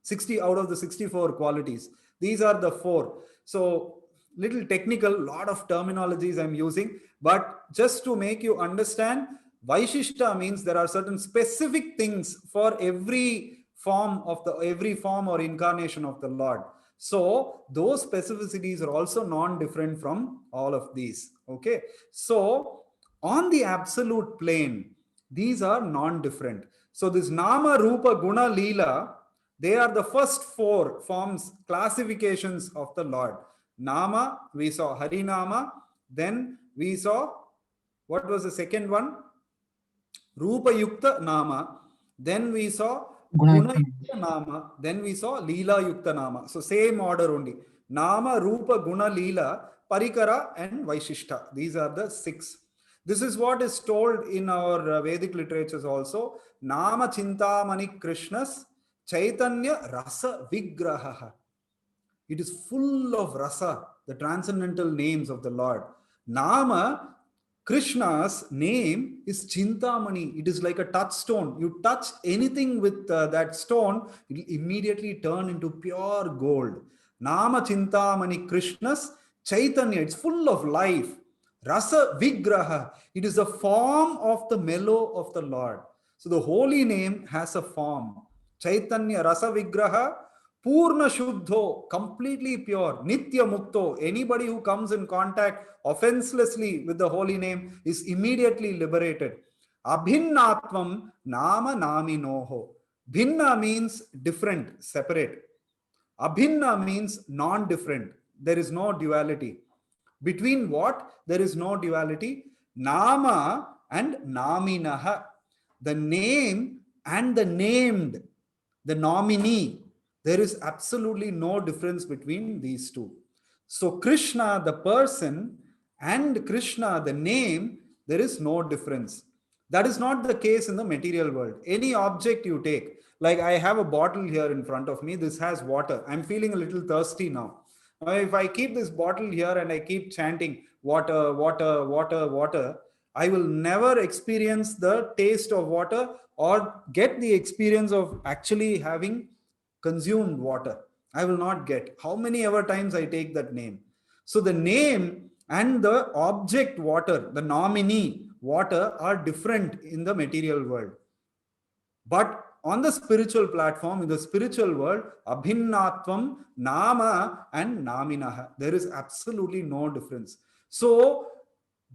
[SPEAKER 2] 60 out of the 64 qualities. These are the 4. So, little technical, lot of terminologies I'm using, but just to make you understand, Vaishishta means there are certain specific things for every form or incarnation of the Lord. So those specificities are also non-different from all of these. Okay, so on the absolute plane, these are non-different. So this Nama, Rupa, Guna, Leela, they are the first 4 forms, classifications of the Lord. Nama, we saw Harinama. Then we saw, what was the second one? Rupa Yukta Nama. Then we saw Guna Yukta Nama. Then we saw Leela Yukta Nama. So same order only. Nama, Rupa, Guna, Leela, Parikara and Vaishishta. These are the 6. This is what is told in our Vedic literatures also. Nama Chintamani Krishnas Chaitanya Rasa Vigraha. It is full of rasa, the transcendental names of the Lord. Nama, Krishna's name is Chintamani. It is like a touchstone. You touch anything with that stone, it will immediately turn into pure gold. Nama Chintamani Krishna's Chaitanya. It's full of life. Rasa Vigraha. It is a form of the mellow of the Lord. So the holy name has a form. Chaitanya Rasa Vigraha. Purna Shuddho, completely pure. Nitya Mukto, anybody who comes in contact offenselessly with the holy name is immediately liberated. Abhinnatvam Nama Naminoho. Bhinna means different, separate. Abhinna means non-different. There is no duality. Between what? There is no duality. Nama and Naminaha. The name and the named, the nominee. There is absolutely no difference between these two. So Krishna, the person, and Krishna, the name, there is no difference. That is not the case in the material world. Any object you take, like I have a bottle here in front of me, this has water. I'm feeling a little thirsty now. If I keep this bottle here and I keep chanting water, water, water, water, I will never experience the taste of water or get the experience of actually having consumed water. I will not get. How many ever times I take that name. So the name and the object water, the nominee water, are different in the material world. But on the spiritual platform, in the spiritual world, abhinnatvam, nama and naminaha, there is absolutely no difference. So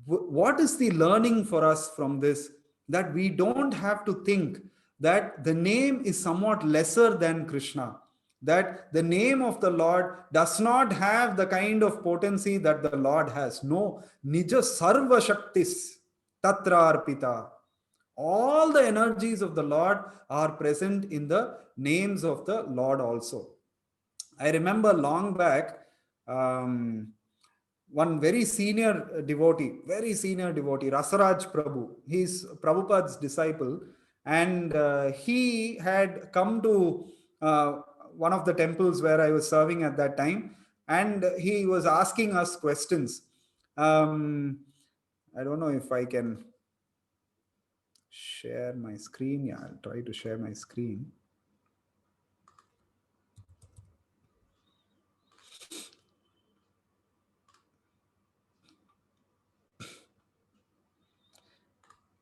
[SPEAKER 2] what is the learning for us from this? That we don't have to think that the name is somewhat lesser than Krishna, that the name of the Lord does not have the kind of potency that the Lord has. No, nija sarva shaktis tatra arpita. All the energies of the Lord are present in the names of the Lord also. I remember long back, one very senior devotee, Rasaraj Prabhu. He's Prabhupada's disciple, and he had come to one of the temples where I was serving at that time, and he was asking us questions. I don't know if I can share my screen. Yeah, I'll try to share my screen.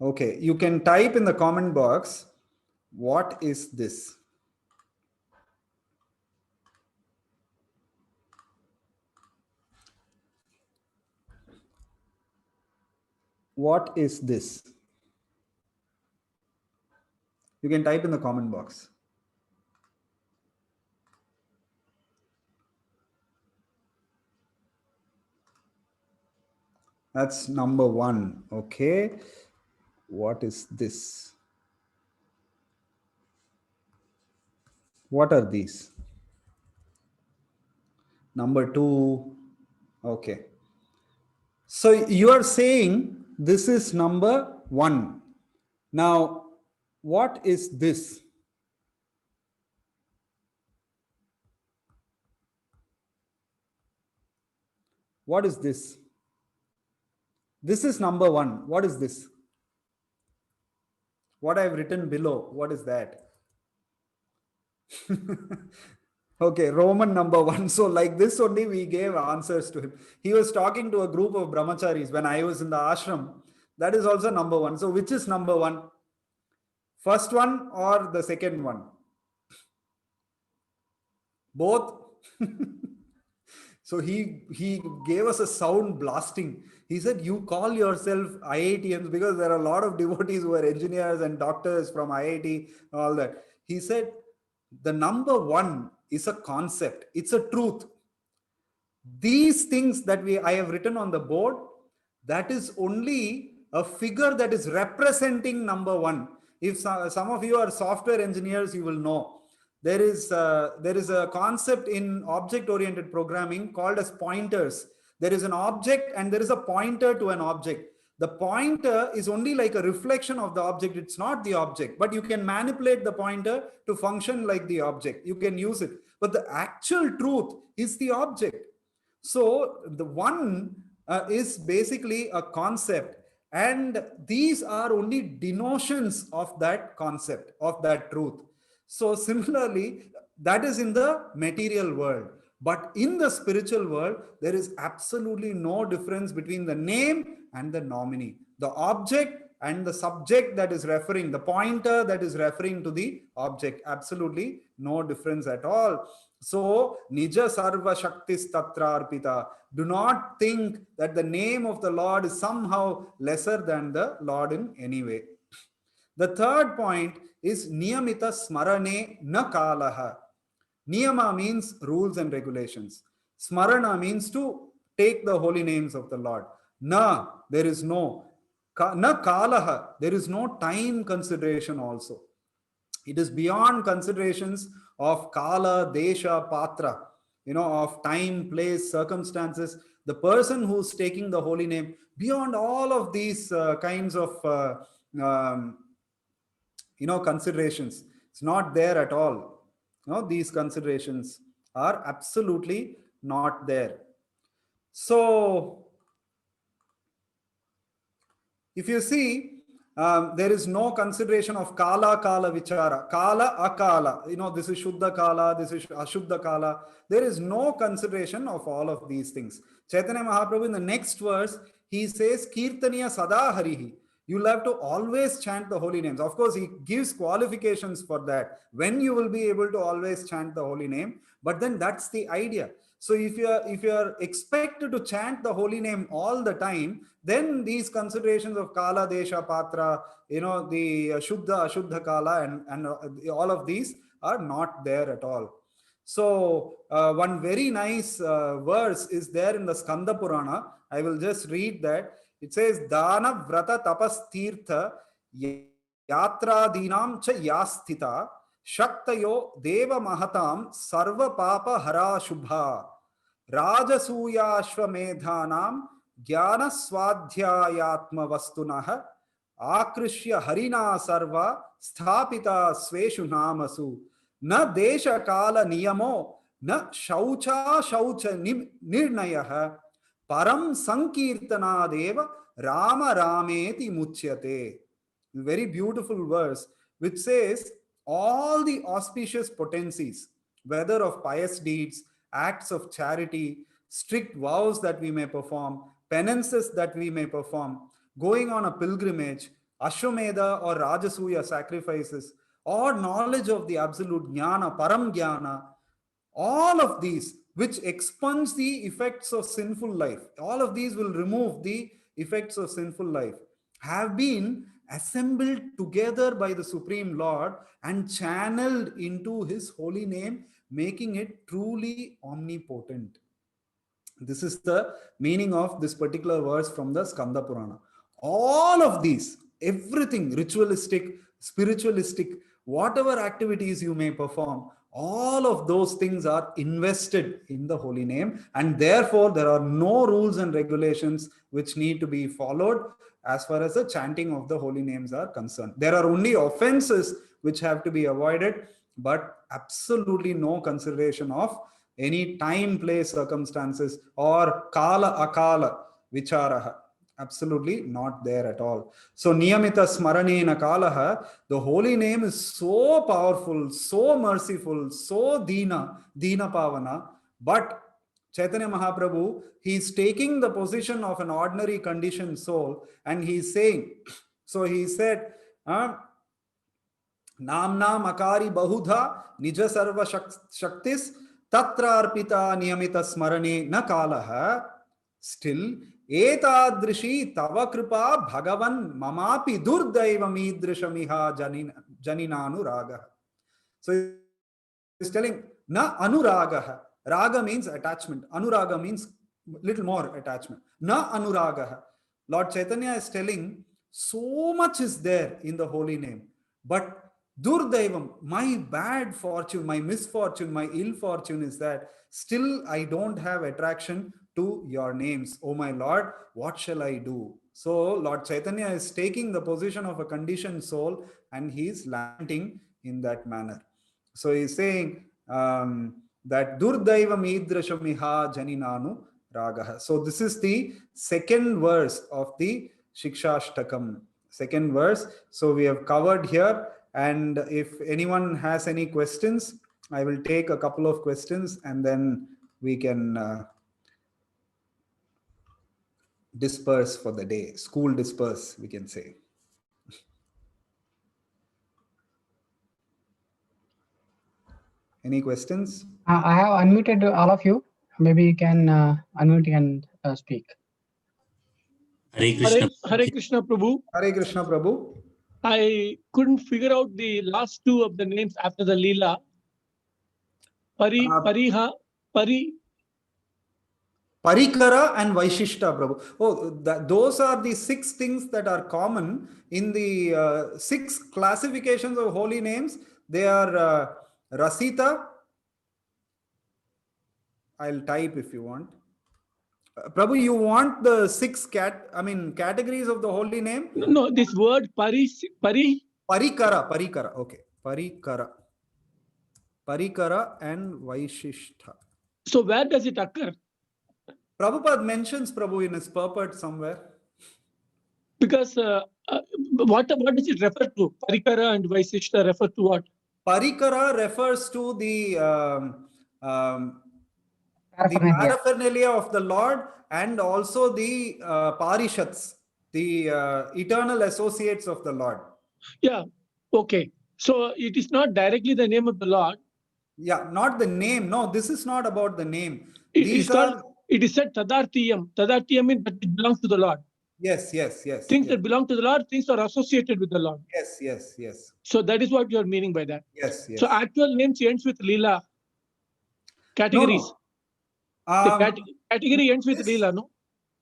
[SPEAKER 2] Okay, you can type in the comment box, what is this? What is this? You can type in the comment box. That's number one. Okay. What is this? What are these? Number two. Okay. So you are saying this is number one. Now, what is this? What is this? This is number one. What is this? What I've written below, what is that? Okay, Roman number one. So like this only we gave answers to him. He was talking to a group of brahmacharis when I was in the ashram. That is also number one. So which is number one? First one or the second one? Both. So he gave us a sound blasting. He said, you call yourself IITians, because there are a lot of devotees who are engineers and doctors from IIT, all that. He said, the number one is a concept. It's a truth. These things that I have written on the board, that is only a figure that is representing number one. If some of you are software engineers, you will know. There is a concept in object-oriented programming called as pointers. There is an object and there is a pointer to an object. The pointer is only like a reflection of the object. It's not the object, but you can manipulate the pointer to function like the object. You can use it, but the actual truth is the object. So the one is basically a concept, and these are only denotions of that concept, of that truth. So similarly, that is in the material world. But in the spiritual world, there is absolutely no difference between the name and the nominee. The object and the subject that is referring, the pointer that is referring to the object. Absolutely no difference at all. So, Nija Sarva Shaktis Tatra Arpita. Do not think that the name of the Lord is somehow lesser than the Lord in any way. The third point is Niyamita Smarane Na Kalaha. Niyama means rules and regulations. Smarana means to take the holy names of the Lord. Na, there is no. Na Kalaha, there is no time consideration also. It is beyond considerations of Kala, Desha, Patra, of time, place, circumstances. The person who's taking the holy name, beyond all of these kinds of considerations, it's not there at all. These considerations are absolutely not there. So if you see, There is no consideration of kala vichara, kala akala. This is Shuddha kala, this is Ashuddha kala. There is no consideration of all of these things. Chaitanya Mahaprabhu in the next verse, he says, Kirtaniya sada harihi. You'll have to always chant the holy names. Of course, he gives qualifications for that, when you will be able to always chant the holy name. But then that's the idea. So if you are expected to chant the holy name all the time, then these considerations of kala, desha, patra, the shuddha, ashuddha kala, and all of these are not there at all. So one very nice verse is there in the Skanda Purana. I will just read that. It says, Dana Vrata Tapas Tirtha Yatra Dinam Cha Yasthita Shaktayo Deva Mahatam Sarva Papa Hara Shubha Rajasuyashvamedhanam Jnana Swadhyayatma Vastunah Akrishya Harina Sarva Sthapita Sveshu Namasu Na Desha Kala Niyamo Na Shaucha Shaucha Nirnayah Param Sankirtana Deva Rama Rameti Muchyate. Very beautiful verse which says all the auspicious potencies, whether of pious deeds, acts of charity, strict vows that we may perform, penances that we may perform, going on a pilgrimage, Ashwamedha or Rajasuya sacrifices, or knowledge of the absolute jnana, param jnana, all of these which expunge the effects of sinful life, all of these will remove the effects of sinful life, have been assembled together by the Supreme Lord and channeled into his holy name, making it truly omnipotent. This is the meaning of this particular verse from the Skanda Purana. All of these, everything, ritualistic, spiritualistic, whatever activities you may perform, all of those things are invested in the holy name, and therefore there are no rules and regulations which need to be followed as far as the chanting of the holy names are concerned. There are only offenses which have to be avoided, but absolutely no consideration of any time, place, circumstances, or kala akala vicharaha. Absolutely not there at all. So niyamita smaranena kalaha, the holy name is so powerful, so merciful, so dina pavana, but Chaitanya Mahaprabhu, he is taking the position of an ordinary conditioned soul, and he is saying, so he said, Namna makari bahudha nija sarva shaktis tatra arpita niyamita smarane na kalaha. Still, etadrishi tava kripa bhagavan mamapi durdaivam idrishamiha janinanu raga. So he's telling, na anuragaha. Raga means attachment. Anuraga means little more attachment. Na anuragaha. Lord Chaitanya is telling, so much is there in the holy name, but Durdaivam, my bad fortune, my misfortune, my ill fortune is that still I don't have attraction to your names. Oh my Lord, what shall I do? So Lord Chaitanya is taking the position of a conditioned soul, and he is lamenting in that manner. So he is saying that Durdaivam idrashamiha janinanu ragaha. So this is the second verse of the Shikshashtakam. Second verse. So we have covered here. And if anyone has any questions, I will take a couple of questions and then we can disperse for the day. School disperse, we can say. Any questions?
[SPEAKER 3] I have unmuted all of you. Maybe you can unmute and speak.
[SPEAKER 5] Hare Krishna.
[SPEAKER 6] Hare Krishna Prabhu.
[SPEAKER 2] Hare Krishna Prabhu.
[SPEAKER 6] I couldn't figure out the last two of the names after the Leela. Parikara
[SPEAKER 2] and Vaishishta Prabhu. Oh, those are the 6 things that are common in the 6 classifications of holy names. They are Rasita. I'll type if you want. Prabhu, you want the 6 categories of the holy name?
[SPEAKER 6] No, this word Parikara.
[SPEAKER 2] Okay. Parikara and Vaishishta.
[SPEAKER 6] So where does it occur?
[SPEAKER 2] Prabhupada mentions Prabhu in his purport somewhere.
[SPEAKER 6] Because what does it refer to? Parikara and Vaisishta refer to what?
[SPEAKER 2] Parikara refers to the
[SPEAKER 3] Paraphernalia.
[SPEAKER 2] paraphernalia of the Lord, and also the parishats, the eternal associates of the Lord.
[SPEAKER 6] Yeah. Okay. So it is not directly the name of the Lord.
[SPEAKER 2] Yeah, not the name. No, this is not about the name.
[SPEAKER 6] It
[SPEAKER 2] These
[SPEAKER 6] is called. It is said Tadartiyam. Tadartiyam means that it belongs to the Lord.
[SPEAKER 2] yes.
[SPEAKER 6] Things that belong to the Lord, things are associated with the Lord.
[SPEAKER 2] Yes.
[SPEAKER 6] So that is what you are meaning by that.
[SPEAKER 2] Yes.
[SPEAKER 6] So actual names ends with Leela. Categories. The category ends with Leela, no?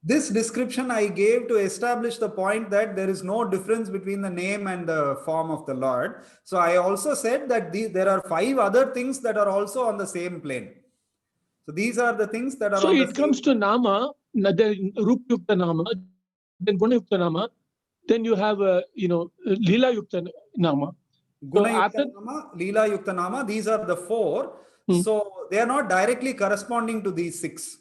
[SPEAKER 2] This description I gave to establish the point that there is no difference between the name and the form of the Lord. So I also said that there are 5 other things that are also on the same plane. So these are the things that are
[SPEAKER 6] So
[SPEAKER 2] on the
[SPEAKER 6] it comes to Nama, then Rup Yukta Nama, then Guna Yukta Nama, then you have Leela Yukta Nama.
[SPEAKER 2] Guna
[SPEAKER 6] after-
[SPEAKER 2] Yukta Nama, Leela Yukta Nama, these are the 4. So they are not directly corresponding to these 6.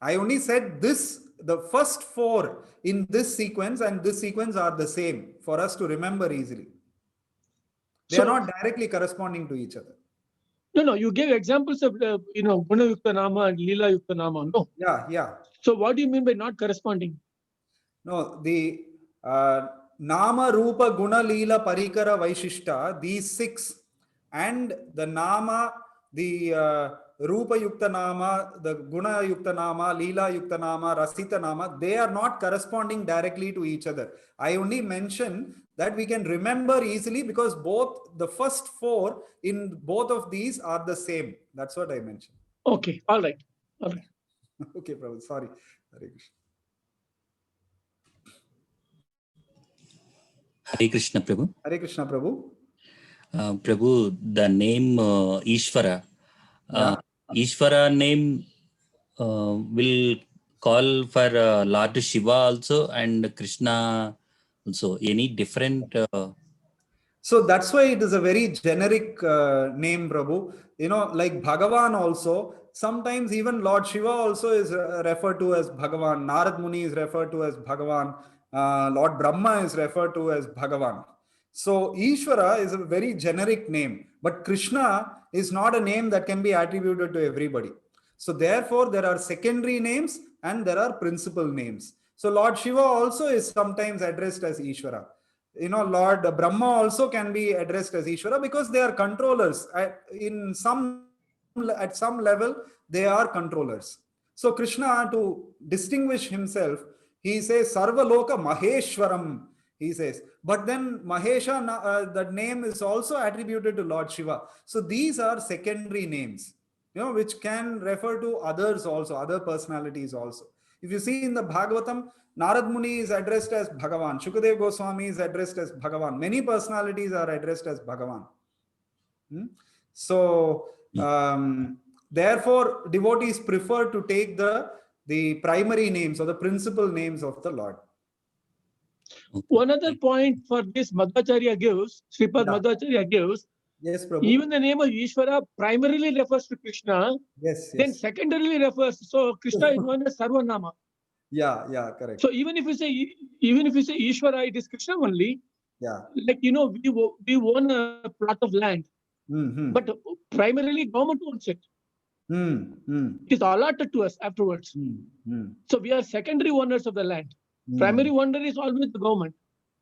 [SPEAKER 2] I only said the first 4 in this sequence and this sequence are the same for us to remember easily. They are not directly corresponding to each other.
[SPEAKER 6] No, you gave examples of Guna Yukta Nama and Leela Yukta Nama. No.
[SPEAKER 2] Yeah.
[SPEAKER 6] So what do you mean by not corresponding?
[SPEAKER 2] No, the Nama, Rupa, Guna, Leela, Parikara, Vaishishta, these 6, and the Nama, the Rupa Yukta Nama, the Guna Yukta Nama, Leela Yukta Nama, Rasita Nama, they are not corresponding directly to each other. I only mention that we can remember easily because both the first 4 in both of these are the same. That's what I mentioned.
[SPEAKER 6] Okay, all right.
[SPEAKER 2] Okay, Prabhu, sorry. Hare Krishna.
[SPEAKER 5] Hare Krishna, Prabhu.
[SPEAKER 2] Hare Krishna, Prabhu.
[SPEAKER 5] Prabhu, the name Ishvara. Ishvara name will call for Lord Shiva also and Krishna also. Any different?
[SPEAKER 2] So that's why it is a very generic name, Prabhu. Like Bhagavan also, sometimes even Lord Shiva also is referred to as Bhagavan. Narad Muni is referred to as Bhagavan. Lord Brahma is referred to as Bhagavan. So Ishvara is a very generic name, but Krishna is not a name that can be attributed to everybody. So therefore, there are secondary names and there are principal names. So Lord Shiva also is sometimes addressed as Ishvara. Lord Brahma also can be addressed as Ishvara because they are controllers. At some level, they are controllers. So Krishna, to distinguish himself, he says Sarvaloka Maheshwaram, he says. But then Mahesha, that name is also attributed to Lord Shiva. So these are secondary names, which can refer to others also, other personalities also. If you see in the Bhagavatam, Narad Muni is addressed as Bhagavan. Shukadev Goswami is addressed as Bhagavan. Many personalities are addressed as Bhagavan. So, therefore, devotees prefer to take the primary names or the principal names of the Lord.
[SPEAKER 6] One other point for this Madhvacharya gives, Sripad Madhvacharya gives,
[SPEAKER 2] yes, Prabhu.
[SPEAKER 6] Even the name of Ishvara primarily refers to Krishna, then secondarily refers, so Krishna is known as Sarvanama.
[SPEAKER 2] Yeah, correct.
[SPEAKER 6] So even if you say Ishvara, it is Krishna only.
[SPEAKER 2] Yeah.
[SPEAKER 6] Like, we own a plot of land, but primarily government owns it. It is allotted to us afterwards. So we are secondary owners of the land. Primary owner is always the government.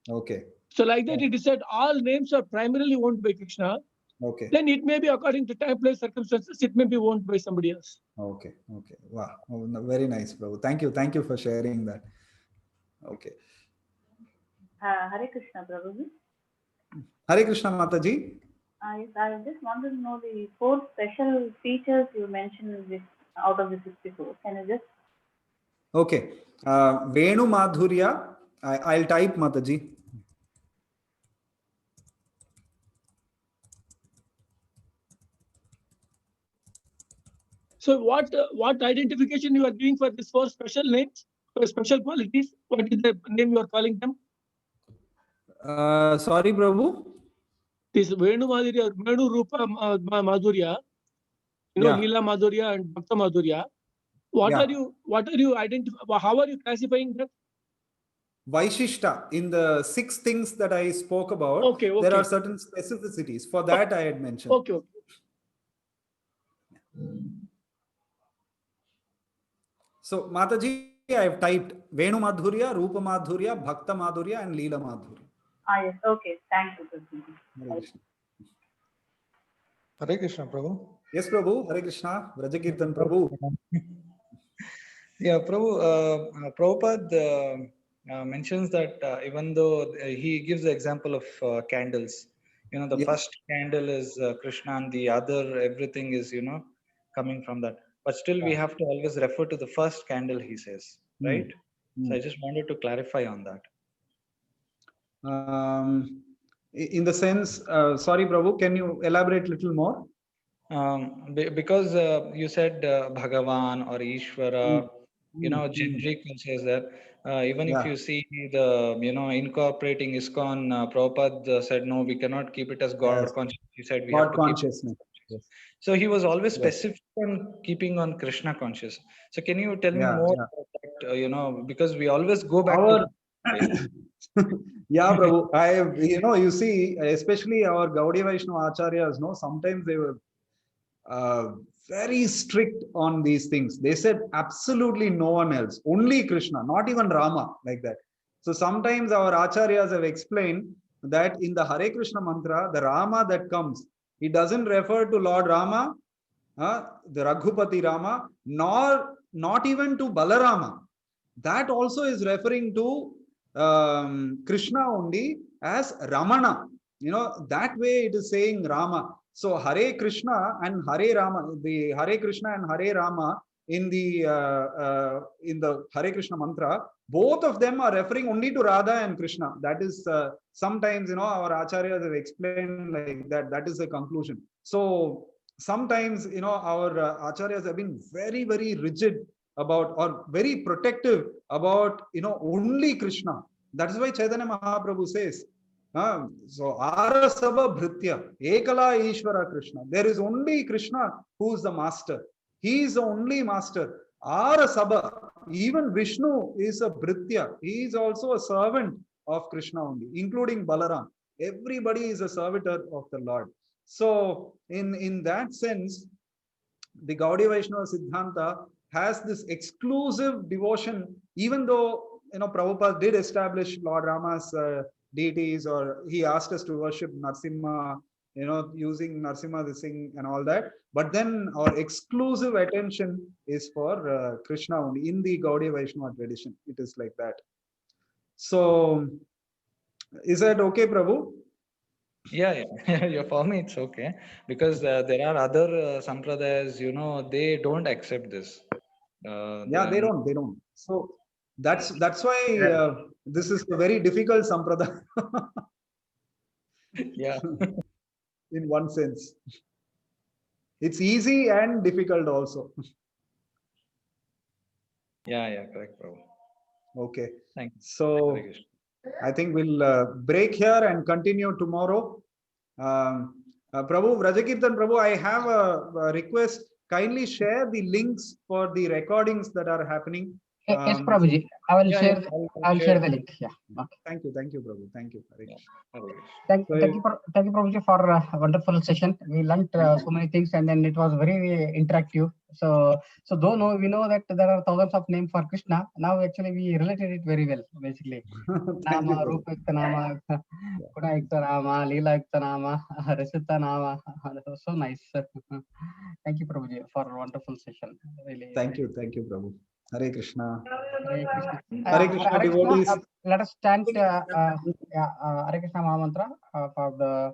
[SPEAKER 2] Okay.
[SPEAKER 6] So like that, it is said all names are primarily owned by Krishna.
[SPEAKER 2] Okay.
[SPEAKER 6] Then it may be according to time, place, circumstances, it may be owned by somebody else.
[SPEAKER 2] Okay. Wow. Oh, very nice, Prabhu. Thank you for sharing that. Okay.
[SPEAKER 7] Hare Krishna, Prabhuji.
[SPEAKER 2] Hare Krishna, Mataji.
[SPEAKER 7] I just wanted to know the 4 special features you mentioned out of the 64. Can you just?
[SPEAKER 2] Okay. Venu Madhurya. I'll type, Mataji.
[SPEAKER 6] So what identification you are doing for these 4 special names, special qualities? What is the name you are calling them?
[SPEAKER 2] Sorry, Prabhu.
[SPEAKER 6] This Venu Madhurya, Venu Rupa Madhurya, Leela Madhurya and Bhakta Madhurya. What are you identifying? How are you classifying that?
[SPEAKER 2] Vaishishta, in the 6 things that I spoke about,
[SPEAKER 6] Okay,
[SPEAKER 2] there
[SPEAKER 6] okay.
[SPEAKER 2] are certain specificities. For that, I had mentioned.
[SPEAKER 6] Okay, okay.
[SPEAKER 2] So, Mataji, I have typed Venu Madhurya, Rupa Madhurya, Bhakta Madhurya, and Leela Madhurya.
[SPEAKER 7] Ah, yes. Okay. Thank you, Prabhuji.
[SPEAKER 2] Hare Krishna.
[SPEAKER 1] Hare Krishna, Prabhu.
[SPEAKER 2] Yes, Prabhu. Hare Krishna. Vrajakirtan Prabhu.
[SPEAKER 1] Yeah, Prabhu, Prabhupada mentions that even though he gives the example of candles, the
[SPEAKER 2] Yeah.
[SPEAKER 1] first candle is Krishna and the other, everything is, coming from that. But still, we have to always refer to the first candle, he says, right? So I just wanted to clarify on that.
[SPEAKER 2] In the sense, sorry, Prabhu, can you elaborate a little more?
[SPEAKER 1] Because you said Bhagavan or Ishvara, generic says that. Even if you see the, incorporating ISKCON, Prabhupada said, no, we cannot keep it as God conscious. He said we have to
[SPEAKER 2] consciousness.
[SPEAKER 1] keep it. So he was always specific on keeping on Krishna conscious. So can you tell me more about that, because we always go back to
[SPEAKER 2] yeah, Prabhu. You see, especially our Gaudiya Vaishnava Acharyas, sometimes they were very strict on these things. They said absolutely no one else, only Krishna, not even Rama, like that. So sometimes our Acharyas have explained that in the Hare Krishna mantra, the Rama that comes, it doesn't refer to Lord Rama, the Raghupati Rama, nor not even to Balarama. That also is referring to Krishna only as Ramana. That way it is saying Rama. So Hare Krishna and Hare Rama, the Hare Krishna and Hare Rama in the Hare Krishna mantra, both of them are referring only to Radha and Krishna. That is sometimes our acharyas have explained like that. That is the conclusion. So sometimes our acharyas have been very, very rigid about, or very protective about only Krishna. That is why Chaitanya Mahaprabhu says, so Ara Sava Bhritya Ekala Ishvara Krishna. There is only Krishna who is the master. He is the only master. Ara Sabha, even Vishnu is a Bhritya. He is also a servant of Krishna only, including Balaram. Everybody is a servitor of the Lord. So in that sense, the Gaudiya Vaishnava Siddhanta has this exclusive devotion, even though Prabhupada did establish Lord Rama's deities, or he asked us to worship Narsimha, using Narsimha, this thing and all that. But then our exclusive attention is for Krishna only in the Gaudiya Vaishnava tradition. It is like that. So, is that okay, Prabhu?
[SPEAKER 1] Yeah. For me, it's okay, because there are other sampradayas, they don't accept this.
[SPEAKER 2] They don't. So that's why this is a very difficult sampradaya.
[SPEAKER 1] Yeah.
[SPEAKER 2] In one sense, it's easy and difficult also.
[SPEAKER 1] Yeah, correct, bro.
[SPEAKER 2] Okay.
[SPEAKER 1] Thanks.
[SPEAKER 2] So I think we'll break here and continue tomorrow. Prabhu, Vrajakirtan Prabhu, I have a request. Kindly share the links for the recordings that are happening.
[SPEAKER 3] Yes, Prabhuji. I will share. I will share the link. Yeah. Okay.
[SPEAKER 2] Thank you, Prabhu. Thank you.
[SPEAKER 3] Thank you, Prabhuji, for a wonderful session. We learned so many things, and then it was very interactive. So though we know that there are thousands of names for Krishna, now actually we related it very well, basically. Nama, Rupa Yukta Nama, Guna Yukta Nama, Leela Yukta Nama, Rasita Nama. So nice. Thank you, Prabhuji, for a wonderful session. Really.
[SPEAKER 2] Thank you, Prabhu. Hare Krishna.
[SPEAKER 3] Hare Krishna.
[SPEAKER 2] Hare Krishna devotees.
[SPEAKER 3] Let us chant Hare Krishna Maha Mantra for the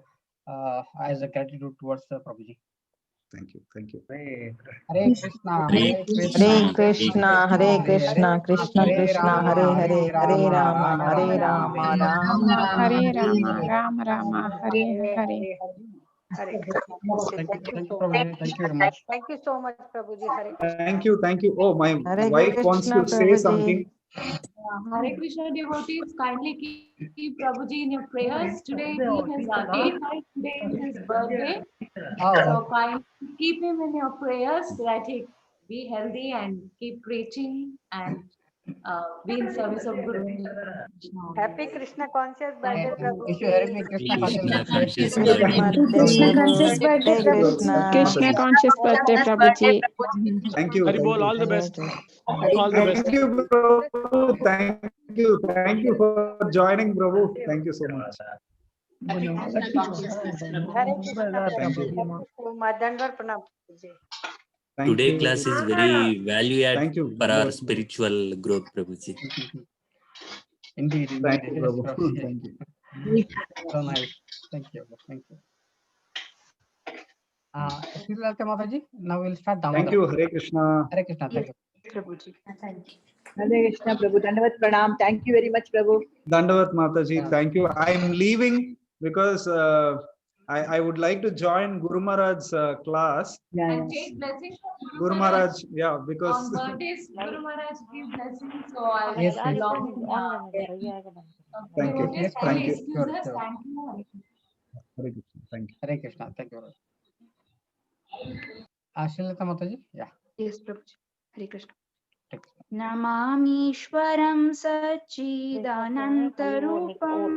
[SPEAKER 3] as a gratitude towards Prabhuji.
[SPEAKER 2] Thank you.
[SPEAKER 3] Hare Krishna.
[SPEAKER 5] Hare
[SPEAKER 4] Hare Krishna, Hare Krishna, Krishna Krishna, Hare Hare, Hare Rama, Hare Rama, Rama
[SPEAKER 8] Hare Rama, Rama Rama, Hare Hare.
[SPEAKER 3] Thank you, Prabhuji. Thank you very much.
[SPEAKER 9] Thank you so much, Prabhuji. Hare Krishna.
[SPEAKER 2] Thank you. Oh, my
[SPEAKER 4] Hare
[SPEAKER 2] wife wants
[SPEAKER 4] Krishna,
[SPEAKER 2] to say
[SPEAKER 4] Prabhuji.
[SPEAKER 2] something.
[SPEAKER 10] Hare Krishna devotees, kindly keep Prabhuji in your prayers. Today he has 85. Today is his birthday. So kindly keep him in your prayers so that he be healthy and keep preaching and be in service of Guru.
[SPEAKER 9] Happy Krishna conscious birthday, Prabhu.
[SPEAKER 3] Wish you Happy Krishna
[SPEAKER 5] Krishna conscious
[SPEAKER 3] conscious
[SPEAKER 5] birthday.
[SPEAKER 8] Krishna conscious birthday,
[SPEAKER 4] Hare
[SPEAKER 8] Prabhu.
[SPEAKER 4] Krishna.
[SPEAKER 8] Krishna conscious birthday, Prabhuji.
[SPEAKER 2] Thank you.
[SPEAKER 6] Hari
[SPEAKER 2] Thank
[SPEAKER 6] Bol,
[SPEAKER 2] you.
[SPEAKER 6] all the best. All the best.
[SPEAKER 2] Thank you, Prabhu. Thank you. Thank you for joining, Prabhu. Thank you so much.
[SPEAKER 9] Hare Krishna.
[SPEAKER 2] Thank you.
[SPEAKER 9] Dandavat pranam, Prabhuji.
[SPEAKER 2] Thank
[SPEAKER 5] Today
[SPEAKER 2] you.
[SPEAKER 5] class is very value add
[SPEAKER 2] Thank you.
[SPEAKER 5] for our spiritual growth, Prabhuji.
[SPEAKER 3] Indeed, indeed.
[SPEAKER 2] Thank you,
[SPEAKER 3] Yes,
[SPEAKER 2] Prabhu.
[SPEAKER 3] Prabhuji.
[SPEAKER 2] Thank you.
[SPEAKER 3] So nice. Thank you. Thank you. Srilata Mataji, now we'll start Damodar.
[SPEAKER 2] Thank you. Hare Krishna.
[SPEAKER 3] Hare Krishna. Thank you.
[SPEAKER 9] Prabhuji.
[SPEAKER 11] Thank you. Hare Krishna, Prabhu. Dandavat pranam. Thank you very much, Prabhu.
[SPEAKER 2] Dandavat Mataji. Thank you. I'm leaving because I would like to join Guru Maharaj's class.
[SPEAKER 10] And take blessings from
[SPEAKER 2] Guru Maharaj, yeah, because
[SPEAKER 10] on birthdays, Guru Maharaj give blessings. So I
[SPEAKER 3] Yes,
[SPEAKER 10] will
[SPEAKER 3] yes.
[SPEAKER 10] belong.
[SPEAKER 2] Thank you.
[SPEAKER 3] Yes,
[SPEAKER 2] Thank you.
[SPEAKER 10] Excuse us.
[SPEAKER 3] Sure.
[SPEAKER 10] Thank you.
[SPEAKER 2] Hare Krishna. Thank you.
[SPEAKER 3] Hare Krishna. Thank you. Srilata Mataji, yeah.
[SPEAKER 12] Yes, Prabhuji. Hare Krishna.
[SPEAKER 3] Thank you.
[SPEAKER 12] Namamishwaram Sachidanantarupam